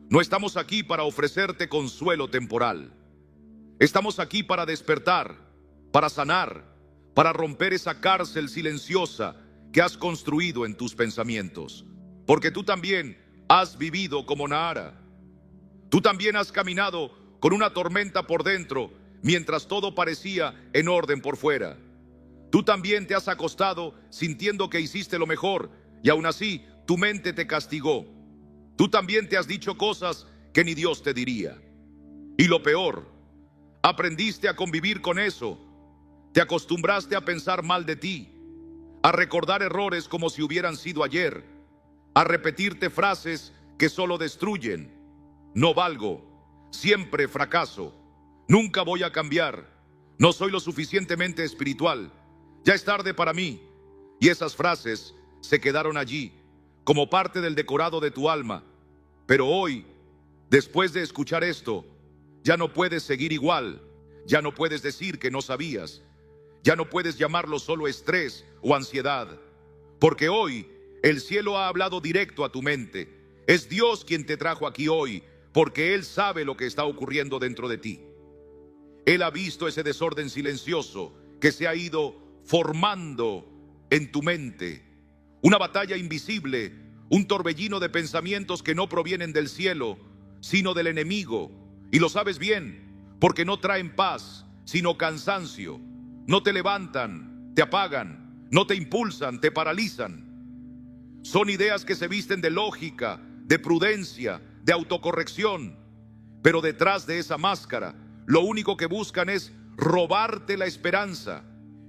No estamos aquí para ofrecerte consuelo temporal. Estamos aquí para despertar, para sanar, para romper esa cárcel silenciosa que has construido en tus pensamientos. Porque tú también has vivido como Nahara. Tú también has caminado con una tormenta por dentro, mientras todo parecía en orden por fuera. Tú también te has acostado sintiendo que hiciste lo mejor, y aún así tu mente te castigó. Tú también te has dicho cosas que ni Dios te diría. Y lo peor, aprendiste a convivir con eso. Te acostumbraste a pensar mal de ti, a recordar errores como si hubieran sido ayer, a repetirte frases que solo destruyen. No valgo, siempre fracaso, nunca voy a cambiar, no soy lo suficientemente espiritual, ya es tarde para mí. Y esas frases se quedaron allí, como parte del decorado de tu alma. Pero hoy, después de escuchar esto, ya no puedes seguir igual, ya no puedes decir que no sabías, ya no puedes llamarlo solo estrés o ansiedad, porque hoy el cielo ha hablado directo a tu mente. Es Dios quien te trajo aquí hoy, porque Él sabe lo que está ocurriendo dentro de ti. Él ha visto ese desorden silencioso que se ha ido formando en tu mente, una batalla invisible, un torbellino de pensamientos que no provienen del cielo, sino del enemigo. Y lo sabes bien, porque no traen paz, sino cansancio. No te levantan, te apagan, no te impulsan, te paralizan. Son ideas que se visten de lógica, de prudencia, de autocorrección. Pero detrás de esa máscara, lo único que buscan es robarte la esperanza,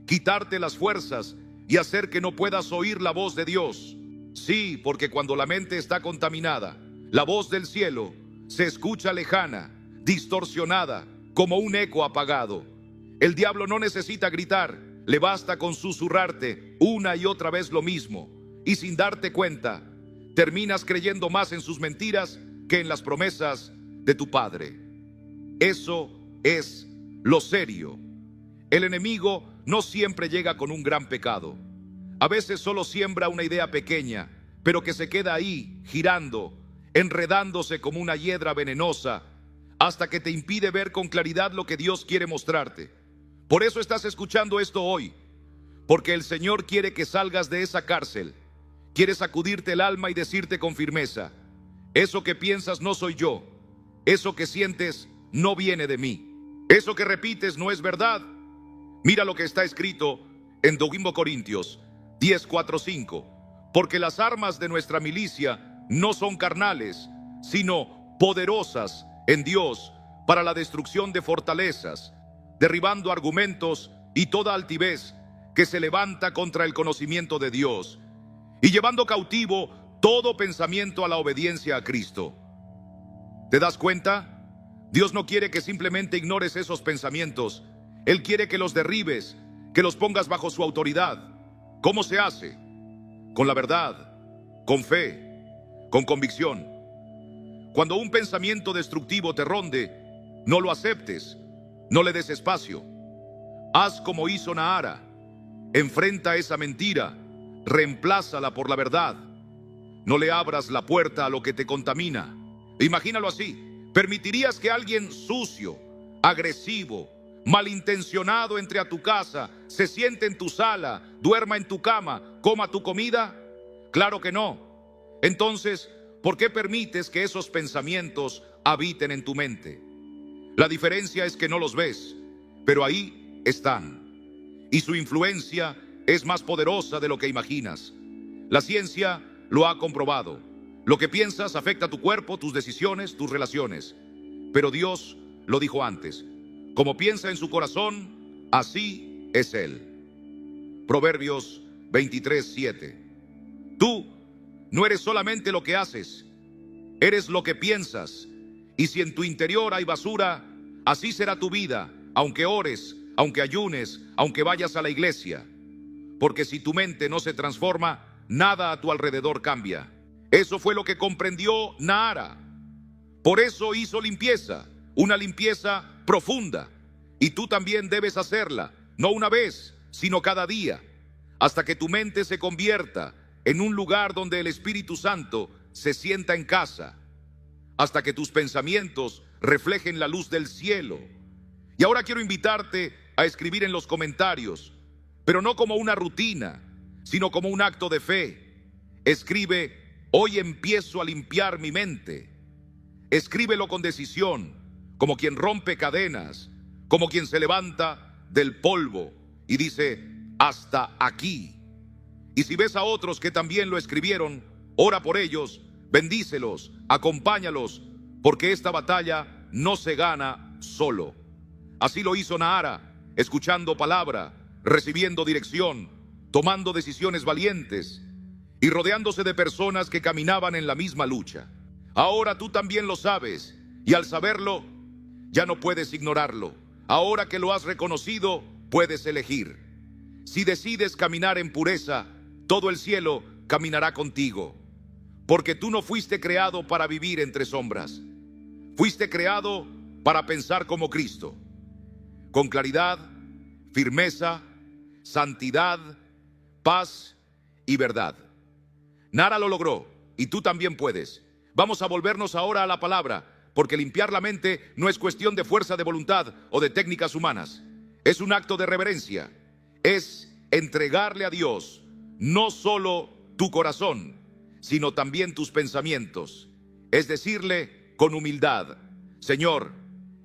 quitarte las fuerzas y hacer que no puedas oír la voz de Dios. Sí, porque cuando la mente está contaminada, la voz del cielo se escucha lejana, distorsionada, como un eco apagado. El diablo no necesita gritar, le basta con susurrarte una y otra vez lo mismo. Y sin darte cuenta, terminas creyendo más en sus mentiras que en las promesas de tu Padre. Eso es lo serio. El enemigo no siempre llega con un gran pecado. A veces solo siembra una idea pequeña, pero que se queda ahí, girando, enredándose como una hiedra venenosa, hasta que te impide ver con claridad lo que Dios quiere mostrarte. Por eso estás escuchando esto hoy, porque el Señor quiere que salgas de esa cárcel. Quiere sacudirte el alma y decirte con firmeza: eso que piensas no soy yo, eso que sientes no viene de mí, eso que repites no es verdad. Mira lo que está escrito en 2 Corintios 10:4-5. Porque las armas de nuestra milicia no son carnales, sino poderosas en Dios para la destrucción de fortalezas, derribando argumentos y toda altivez que se levanta contra el conocimiento de Dios, y llevando cautivo todo pensamiento a la obediencia a Cristo. ¿Te das cuenta? Dios no quiere que simplemente ignores esos pensamientos. Él quiere que los derribes, que los pongas bajo su autoridad. ¿Cómo se hace? Con la verdad, con fe, con convicción. Cuando un pensamiento destructivo te ronde, no lo aceptes, no le des espacio. Haz como hizo Nahara. Enfrenta esa mentira, reemplázala por la verdad. No le abras la puerta a lo que te contamina. Imagínalo así. ¿Permitirías que alguien sucio, agresivo, malintencionado entre a tu casa, se siente en tu sala, duerma en tu cama, coma tu comida? Claro que no. Entonces, ¿por qué permites que esos pensamientos habiten en tu mente? La diferencia es que no los ves, pero ahí están. Y su influencia es más poderosa de lo que imaginas. La ciencia lo ha comprobado. Lo que piensas afecta a tu cuerpo, tus decisiones, tus relaciones. Pero Dios lo dijo antes. Como piensa en su corazón, así es Él. Proverbios 23:7. Tú no eres solamente lo que haces, eres lo que piensas. Y si en tu interior hay basura, así será tu vida, aunque ores, aunque ayunes, aunque vayas a la iglesia. Porque si tu mente no se transforma, nada a tu alrededor cambia. Eso fue lo que comprendió Nahara. Por eso hizo limpieza, una limpieza profunda. Y tú también debes hacerla, no una vez, sino cada día, hasta que tu mente se convierta en un lugar donde el Espíritu Santo se sienta en casa, hasta que tus pensamientos reflejen la luz del cielo. Y ahora quiero invitarte a escribir en los comentarios, pero no como una rutina, sino como un acto de fe. Escribe: hoy empiezo a limpiar mi mente. Escríbelo con decisión, como quien rompe cadenas, como quien se levanta del polvo y dice: hasta aquí. Y si ves a otros que también lo escribieron, ora por ellos, bendícelos, acompáñalos, porque esta batalla no se gana solo. Así lo hizo Nahara, escuchando palabra, recibiendo dirección, tomando decisiones valientes y rodeándose de personas que caminaban en la misma lucha. Ahora tú también lo sabes, y al saberlo, ya no puedes ignorarlo. Ahora que lo has reconocido, puedes elegir. Si decides caminar en pureza, todo el cielo caminará contigo, porque tú no fuiste creado para vivir entre sombras. Fuiste creado para pensar como Cristo, con claridad, firmeza, santidad, paz y verdad. Nahara lo logró, y tú también puedes. Vamos a volvernos ahora a la palabra, porque limpiar la mente no es cuestión de fuerza de voluntad o de técnicas humanas. Es un acto de reverencia. Es entregarle a Dios no solo tu corazón, sino también tus pensamientos. Es decirle con humildad: Señor,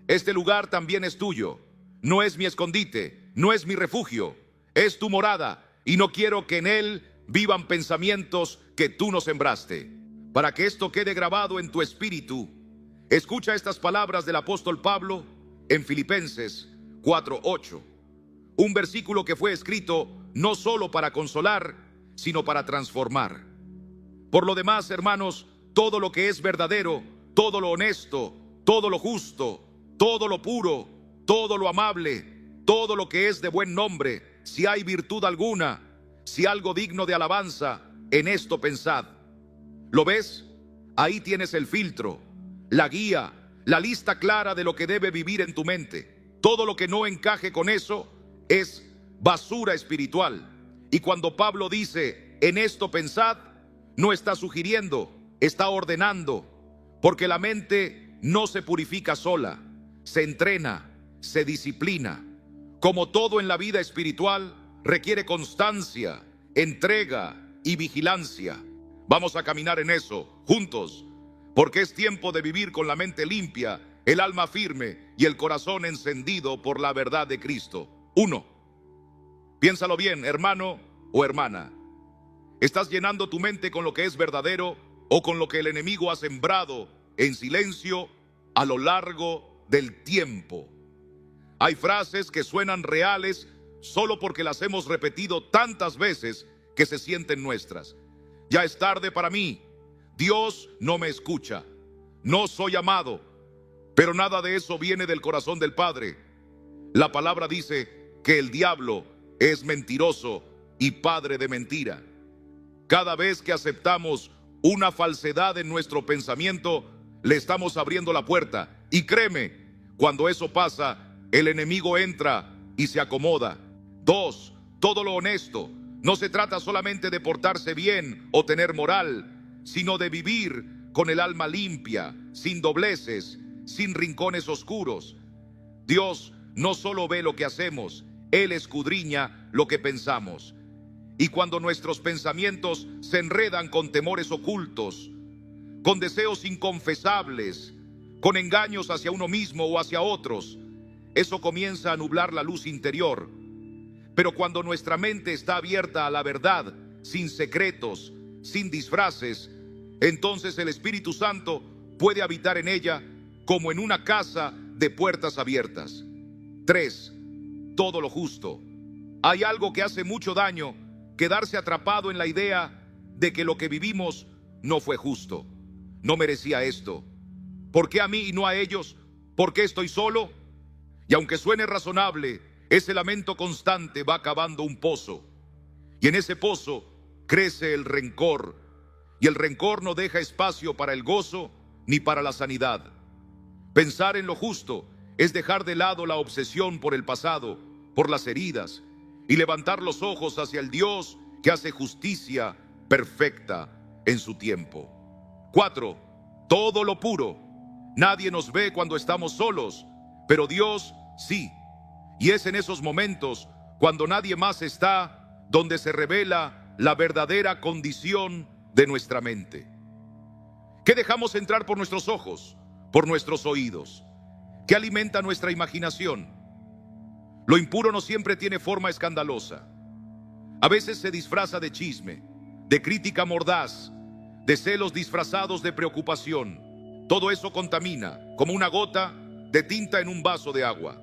este lugar también es tuyo. No es mi escondite, no es mi refugio, es tu morada, y no quiero que en él vivan pensamientos que tú no sembraste. Para que esto quede grabado en tu espíritu, escucha estas palabras del apóstol Pablo en Filipenses 4:8, un versículo que fue escrito no solo para consolar, sino para transformar. Por lo demás, hermanos, todo lo que es verdadero, todo lo honesto, todo lo justo, todo lo puro, todo lo amable, todo lo que es de buen nombre, si hay virtud alguna, si algo digno de alabanza, en esto pensad. ¿Lo ves? Ahí tienes el filtro, la guía, la lista clara de lo que debe vivir en tu mente. Todo lo que no encaje con eso es basura espiritual. Y cuando Pablo dice: en esto pensad, no está sugiriendo, está ordenando, porque la mente no se purifica sola, se entrena, se disciplina. Como todo en la vida espiritual, requiere constancia, entrega y vigilancia. Vamos a caminar en eso, juntos, porque es tiempo de vivir con la mente limpia, el alma firme y el corazón encendido por la verdad de Cristo. 1. Piénsalo bien, hermano o hermana. ¿Estás llenando tu mente con lo que es verdadero o con lo que el enemigo ha sembrado en silencio a lo largo del tiempo? Hay frases que suenan reales solo porque las hemos repetido tantas veces que se sienten nuestras. Ya es tarde para mí. Dios no me escucha. No soy amado. Pero nada de eso viene del corazón del Padre. La palabra dice que el diablo es mentiroso y padre de mentira. Cada vez que aceptamos una falsedad en nuestro pensamiento, le estamos abriendo la puerta. Y créeme, cuando eso pasa, el enemigo entra y se acomoda. 2. Todo lo honesto. No se trata solamente de portarse bien o tener moral, sino de vivir con el alma limpia, sin dobleces, sin rincones oscuros. Dios no solo ve lo que hacemos, Él escudriña lo que pensamos. Y cuando nuestros pensamientos se enredan con temores ocultos, con deseos inconfesables, con engaños hacia uno mismo o hacia otros, eso comienza a nublar la luz interior. Pero cuando nuestra mente está abierta a la verdad, sin secretos, sin disfraces, entonces el Espíritu Santo puede habitar en ella como en una casa de puertas abiertas. 3. Todo lo justo. Hay algo que hace mucho daño: quedarse atrapado en la idea de que lo que vivimos no fue justo. No merecía esto. ¿Por qué a mí y no a ellos? ¿Por qué estoy solo? Y aunque suene razonable, ese lamento constante va cavando un pozo. Y en ese pozo crece el rencor. Y el rencor no deja espacio para el gozo ni para la sanidad. Pensar en lo justo es dejar de lado la obsesión por el pasado, por las heridas, y levantar los ojos hacia el Dios que hace justicia perfecta en su tiempo. 4. Todo lo puro. Nadie nos ve cuando estamos solos, pero Dios sí. Y es en esos momentos, cuando nadie más está, donde se revela la verdadera condición de nuestra mente. ¿Qué dejamos entrar por nuestros ojos, por nuestros oídos? ¿Qué alimenta nuestra imaginación? Lo impuro no siempre tiene forma escandalosa. A veces se disfraza de chisme, de crítica mordaz, de celos disfrazados de preocupación. Todo eso contamina, como una gota de tinta en un vaso de agua.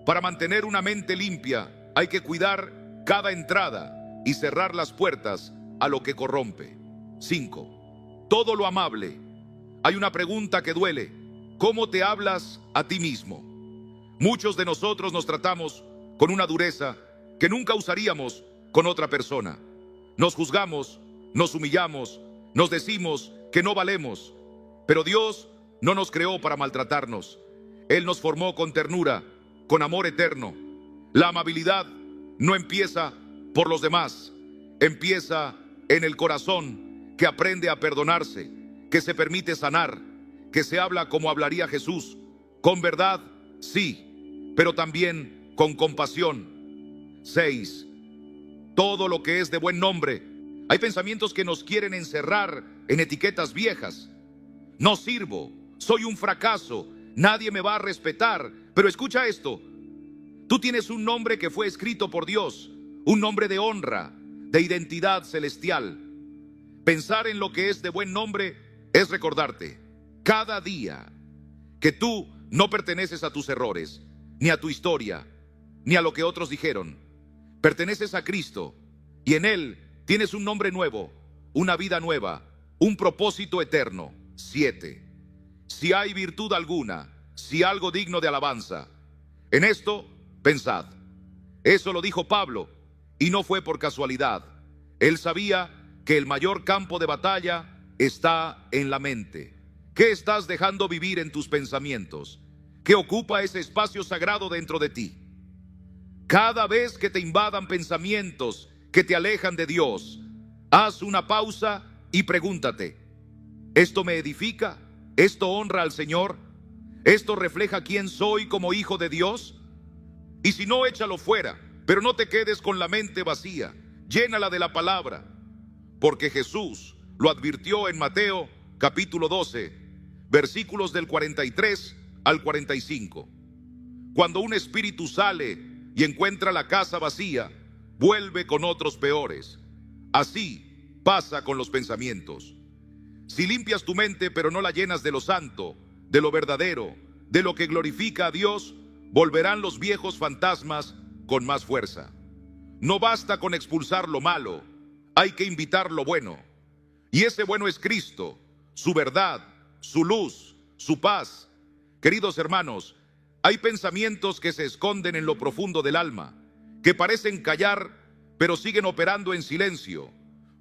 Para mantener una mente limpia, hay que cuidar cada entrada y cerrar las puertas a lo que corrompe. 5. Todo lo amable. Hay una pregunta que duele: ¿cómo te hablas a ti mismo? Muchos de nosotros nos tratamos con una dureza que nunca usaríamos con otra persona. Nos juzgamos, nos humillamos, nos decimos que no valemos. Pero Dios no nos creó para maltratarnos. Él nos formó con ternura, con amor eterno. La amabilidad no empieza por los demás, empieza en el corazón que aprende a perdonarse, que se permite sanar, que se habla como hablaría Jesús, con verdad, sí, pero también con compasión. 6. Todo lo que es de buen nombre. Hay pensamientos que nos quieren encerrar en etiquetas viejas. No sirvo, soy un fracaso, nadie me va a respetar. Pero escucha esto: tú tienes un nombre que fue escrito por Dios, un nombre de honra, de identidad celestial. Pensar en lo que es de buen nombre es recordarte cada día que tú no perteneces a tus errores, ni a tu historia, ni a lo que otros dijeron. Perteneces a Cristo y en Él tienes un nombre nuevo, una vida nueva, un propósito eterno. 7. Si hay virtud alguna, si algo digno de alabanza, en esto pensad. Eso lo dijo Pablo, y no fue por casualidad. Él sabía que el mayor campo de batalla está en la mente. ¿Qué estás dejando vivir en tus pensamientos? ¿Qué ocupa ese espacio sagrado dentro de ti? Cada vez que te invadan pensamientos que te alejan de Dios, haz una pausa y pregúntate: ¿esto me edifica? ¿Esto honra al Señor? ¿Esto refleja quién soy como hijo de Dios? Y si no, échalo fuera, pero no te quedes con la mente vacía. Llénala de la palabra, porque Jesús lo advirtió en Mateo capítulo 12, versículos del 43 al 45. Cuando un espíritu sale y encuentra la casa vacía, vuelve con otros peores. Así pasa con los pensamientos. Si limpias tu mente pero no la llenas de lo santo, de lo verdadero, de lo que glorifica a Dios, volverán los viejos fantasmas con más fuerza. No basta con expulsar lo malo, hay que invitar lo bueno. Y ese bueno es Cristo, su verdad, su luz, su paz. Queridos hermanos, hay pensamientos que se esconden en lo profundo del alma, que parecen callar, pero siguen operando en silencio,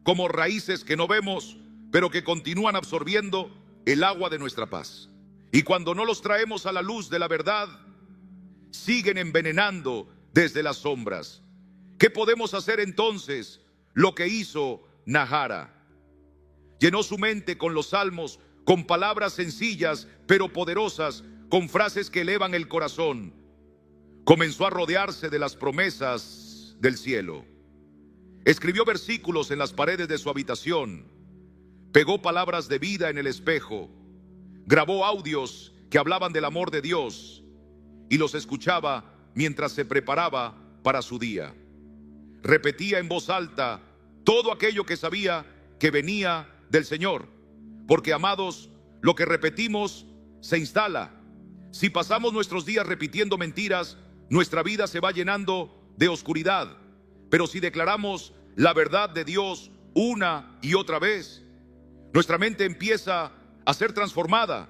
como raíces que no vemos, pero que continúan absorbiendo el agua de nuestra paz. Y cuando no los traemos a la luz de la verdad, siguen envenenando desde las sombras. ¿Qué podemos hacer entonces? Lo que hizo Nahara. Llenó su mente con los salmos, con palabras sencillas pero poderosas, con frases que elevan el corazón. Comenzó a rodearse de las promesas del cielo. Escribió versículos en las paredes de su habitación. Pegó palabras de vida en el espejo. Grabó audios que hablaban del amor de Dios. y los escuchaba mientras se preparaba para su día. Repetía en voz alta todo aquello que sabía que venía del Señor, porque, amados, lo que repetimos se instala. Si pasamos nuestros días repitiendo mentiras, nuestra vida se va llenando de oscuridad. Pero si declaramos la verdad de Dios una y otra vez, nuestra mente empieza a ser transformada,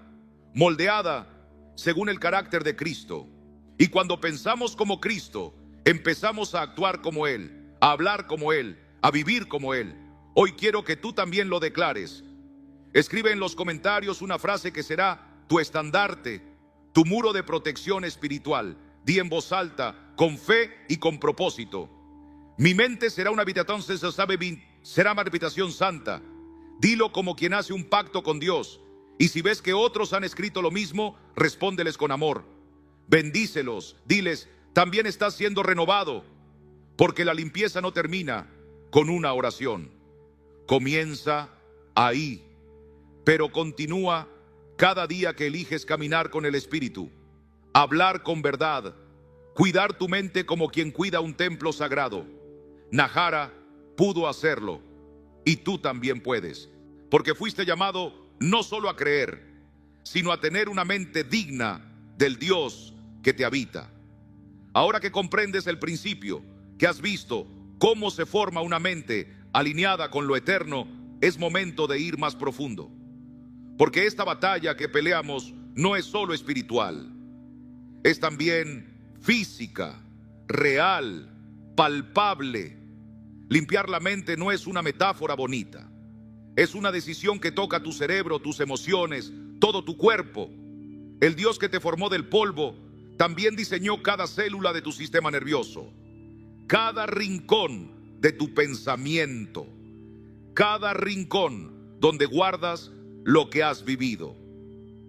moldeada según el carácter de Cristo. Y cuando pensamos como Cristo, empezamos a actuar como Él, a hablar como Él, a vivir como Él. Hoy quiero que tú también lo declares. Escribe en los comentarios una frase que será tu estandarte, tu muro de protección espiritual. Di en voz alta, con fe y con propósito: mi mente será una habitación, será una habitación santa. Dilo como quien hace un pacto con Dios. Y si ves que otros han escrito lo mismo, respóndeles con amor. Bendícelos, diles: también estás siendo renovado, porque la limpieza no termina con una oración. Comienza ahí, pero continúa cada día que eliges caminar con el Espíritu, hablar con verdad, cuidar tu mente como quien cuida un templo sagrado. Nahara pudo hacerlo, y tú también puedes, porque fuiste llamado no solo a creer, sino a tener una mente digna del Dios que te habita. Ahora que comprendes el principio, que has visto cómo se forma una mente alineada con lo eterno, es momento de ir más profundo. Porque esta batalla que peleamos no es solo espiritual, es también física, real, palpable. Limpiar la mente no es una metáfora bonita, es una decisión que toca tu cerebro, tus emociones, todo tu cuerpo. El Dios que te formó del polvo también diseñó cada célula de tu sistema nervioso, cada rincón de tu pensamiento, cada rincón donde guardas lo que has vivido.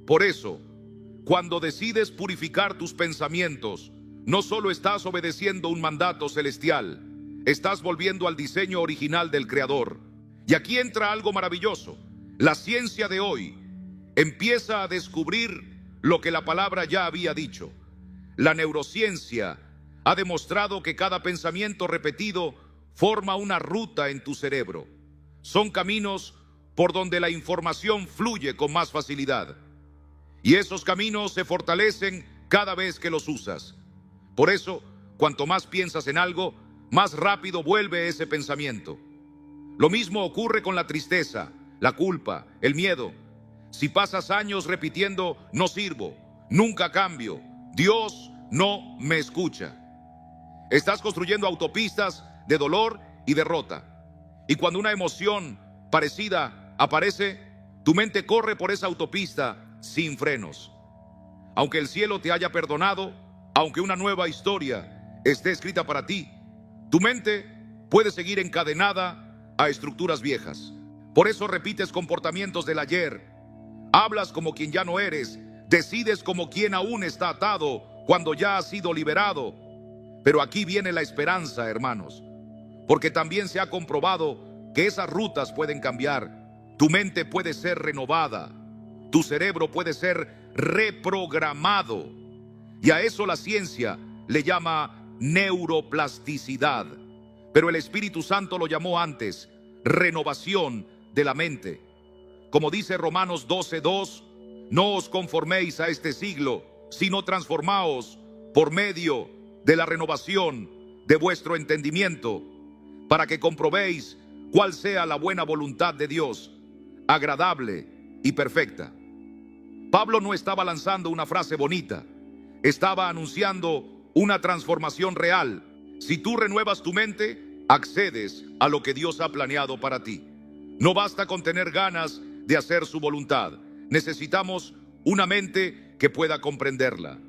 Por eso, cuando decides purificar tus pensamientos, no solo estás obedeciendo un mandato celestial, estás volviendo al diseño original del Creador. Y aquí entra algo maravilloso. La ciencia de hoy empieza a descubrir lo que la palabra ya había dicho. La neurociencia ha demostrado que cada pensamiento repetido forma una ruta en tu cerebro. Son caminos por donde la información fluye con más facilidad. Y esos caminos se fortalecen cada vez que los usas. Por eso, cuanto más piensas en algo, más rápido vuelve ese pensamiento. Lo mismo ocurre con la tristeza, la culpa, el miedo. Si pasas años repitiendo: no sirvo, nunca cambio, Dios no me escucha, estás construyendo autopistas de dolor y derrota. Y cuando una emoción parecida aparece, tu mente corre por esa autopista sin frenos. Aunque el cielo te haya perdonado, aunque una nueva historia esté escrita para ti, tu mente puede seguir encadenada a estructuras viejas. Por eso repites comportamientos del ayer, hablas como quien ya no eres, decides como quien aún está atado cuando ya has sido liberado. Pero aquí viene la esperanza, hermanos, porque también se ha comprobado que esas rutas pueden cambiar. Tu mente puede ser renovada, tu cerebro puede ser reprogramado, y a eso la ciencia le llama neuroplasticidad, pero el Espíritu Santo lo llamó antes renovación de la mente. Como dice Romanos 12:2, no os conforméis a este siglo, sino transformaos por medio de la renovación de vuestro entendimiento, para que comprobéis cuál sea la buena voluntad de Dios, agradable y perfecta. Pablo no estaba lanzando una frase bonita, estaba anunciando una transformación real. Si tú renuevas tu mente, accedes a lo que Dios ha planeado para ti. No basta con tener ganas de hacer su voluntad, necesitamos una mente que pueda comprenderla.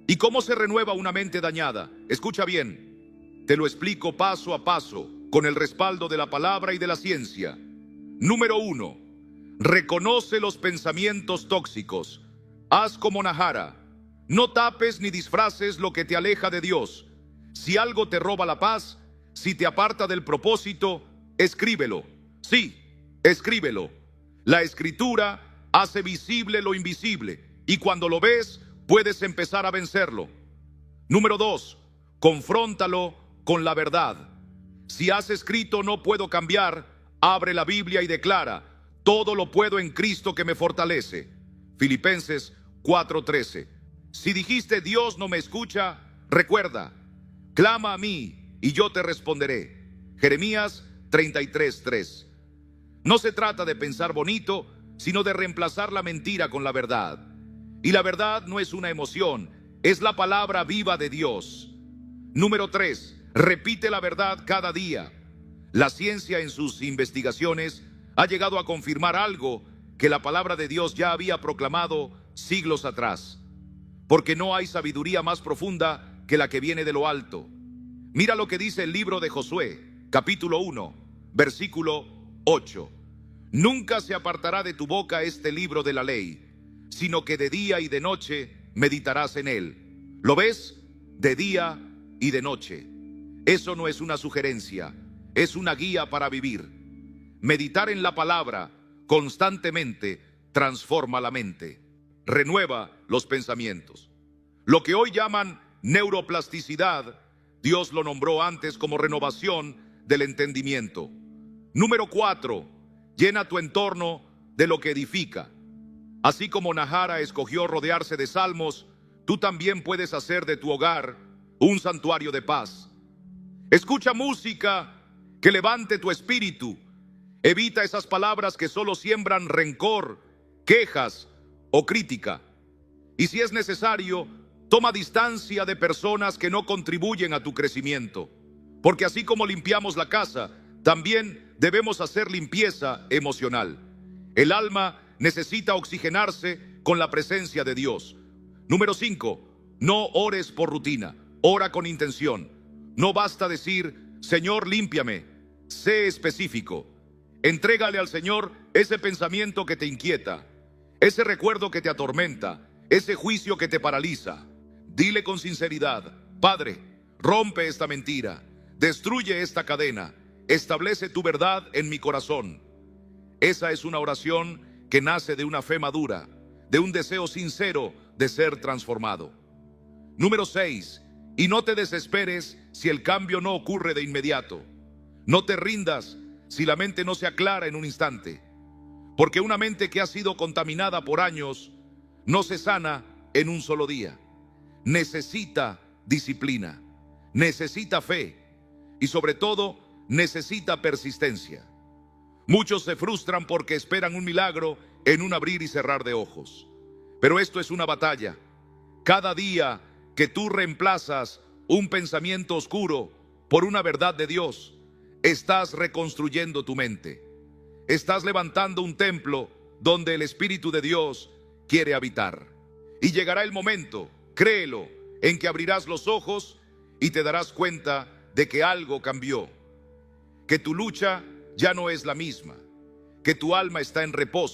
¿Y cómo se renueva una mente dañada? Escucha bien, te lo explico paso a paso, con el respaldo de la palabra y de la ciencia. Número 1, reconoce los pensamientos tóxicos. Haz como Nahara, no tapes ni disfraces lo que te aleja de Dios. Si algo te roba la paz, si te aparta del propósito, escríbelo. Sí, escríbelo. La escritura hace visible lo invisible, y cuando lo ves, puedes empezar a vencerlo. Número 2, confróntalo con la verdad. Si has escrito "no puedo cambiar", abre la Biblia y declara: todo lo puedo en Cristo que me fortalece. Filipenses 4:13. Si dijiste "Dios no me escucha", recuerda: clama a mí y yo te responderé. Jeremías 33:3. No se trata de pensar bonito, sino de reemplazar la mentira con la verdad. Y la verdad no es una emoción, es la palabra viva de Dios. Número 3, repite la verdad cada día. La ciencia en sus investigaciones ha llegado a confirmar algo que la palabra de Dios ya había proclamado siglos atrás. Porque no hay sabiduría más profunda que la que viene de lo alto. Mira lo que dice el libro de Josué, capítulo 1, versículo 8. Nunca se apartará de tu boca este libro de la ley, sino que de día y de noche meditarás en él. ¿Lo ves? De día y de noche. Eso no es una sugerencia, es una guía para vivir. Meditar en la palabra constantemente transforma la mente, renueva los pensamientos. Lo que hoy llaman neuroplasticidad, Dios lo nombró antes como renovación del entendimiento. Número 4, llena tu entorno de lo que edifica. Así como Nahara escogió rodearse de salmos, tú también puedes hacer de tu hogar un santuario de paz. Escucha música que levante tu espíritu. Evita esas palabras que solo siembran rencor, quejas o crítica. Y si es necesario, toma distancia de personas que no contribuyen a tu crecimiento. Porque así como limpiamos la casa, también debemos hacer limpieza emocional. El alma necesita oxigenarse con la presencia de Dios. Número 5, no ores por rutina, ora con intención. No basta decir: Señor, límpiame. Sé específico. Entrégale al Señor ese pensamiento que te inquieta, ese recuerdo que te atormenta, ese juicio que te paraliza. Dile con sinceridad: Padre, rompe esta mentira, destruye esta cadena, establece tu verdad en mi corazón. Esa es una oración que nace de una fe madura, de un deseo sincero de ser transformado. Número 6, y no te desesperes si el cambio no ocurre de inmediato. No te rindas si la mente no se aclara en un instante, porque una mente que ha sido contaminada por años no se sana en un solo día. Necesita disciplina, necesita fe y sobre todo necesita persistencia. Muchos se frustran porque esperan un milagro en un abrir y cerrar de ojos. Pero esto es una batalla. Cada día que tú reemplazas un pensamiento oscuro por una verdad de Dios, estás reconstruyendo tu mente. Estás levantando un templo donde el Espíritu de Dios quiere habitar. Y llegará el momento, créelo, en que abrirás los ojos y te darás cuenta de que algo cambió. Que tu lucha ya no es la misma, que tu alma está en reposo.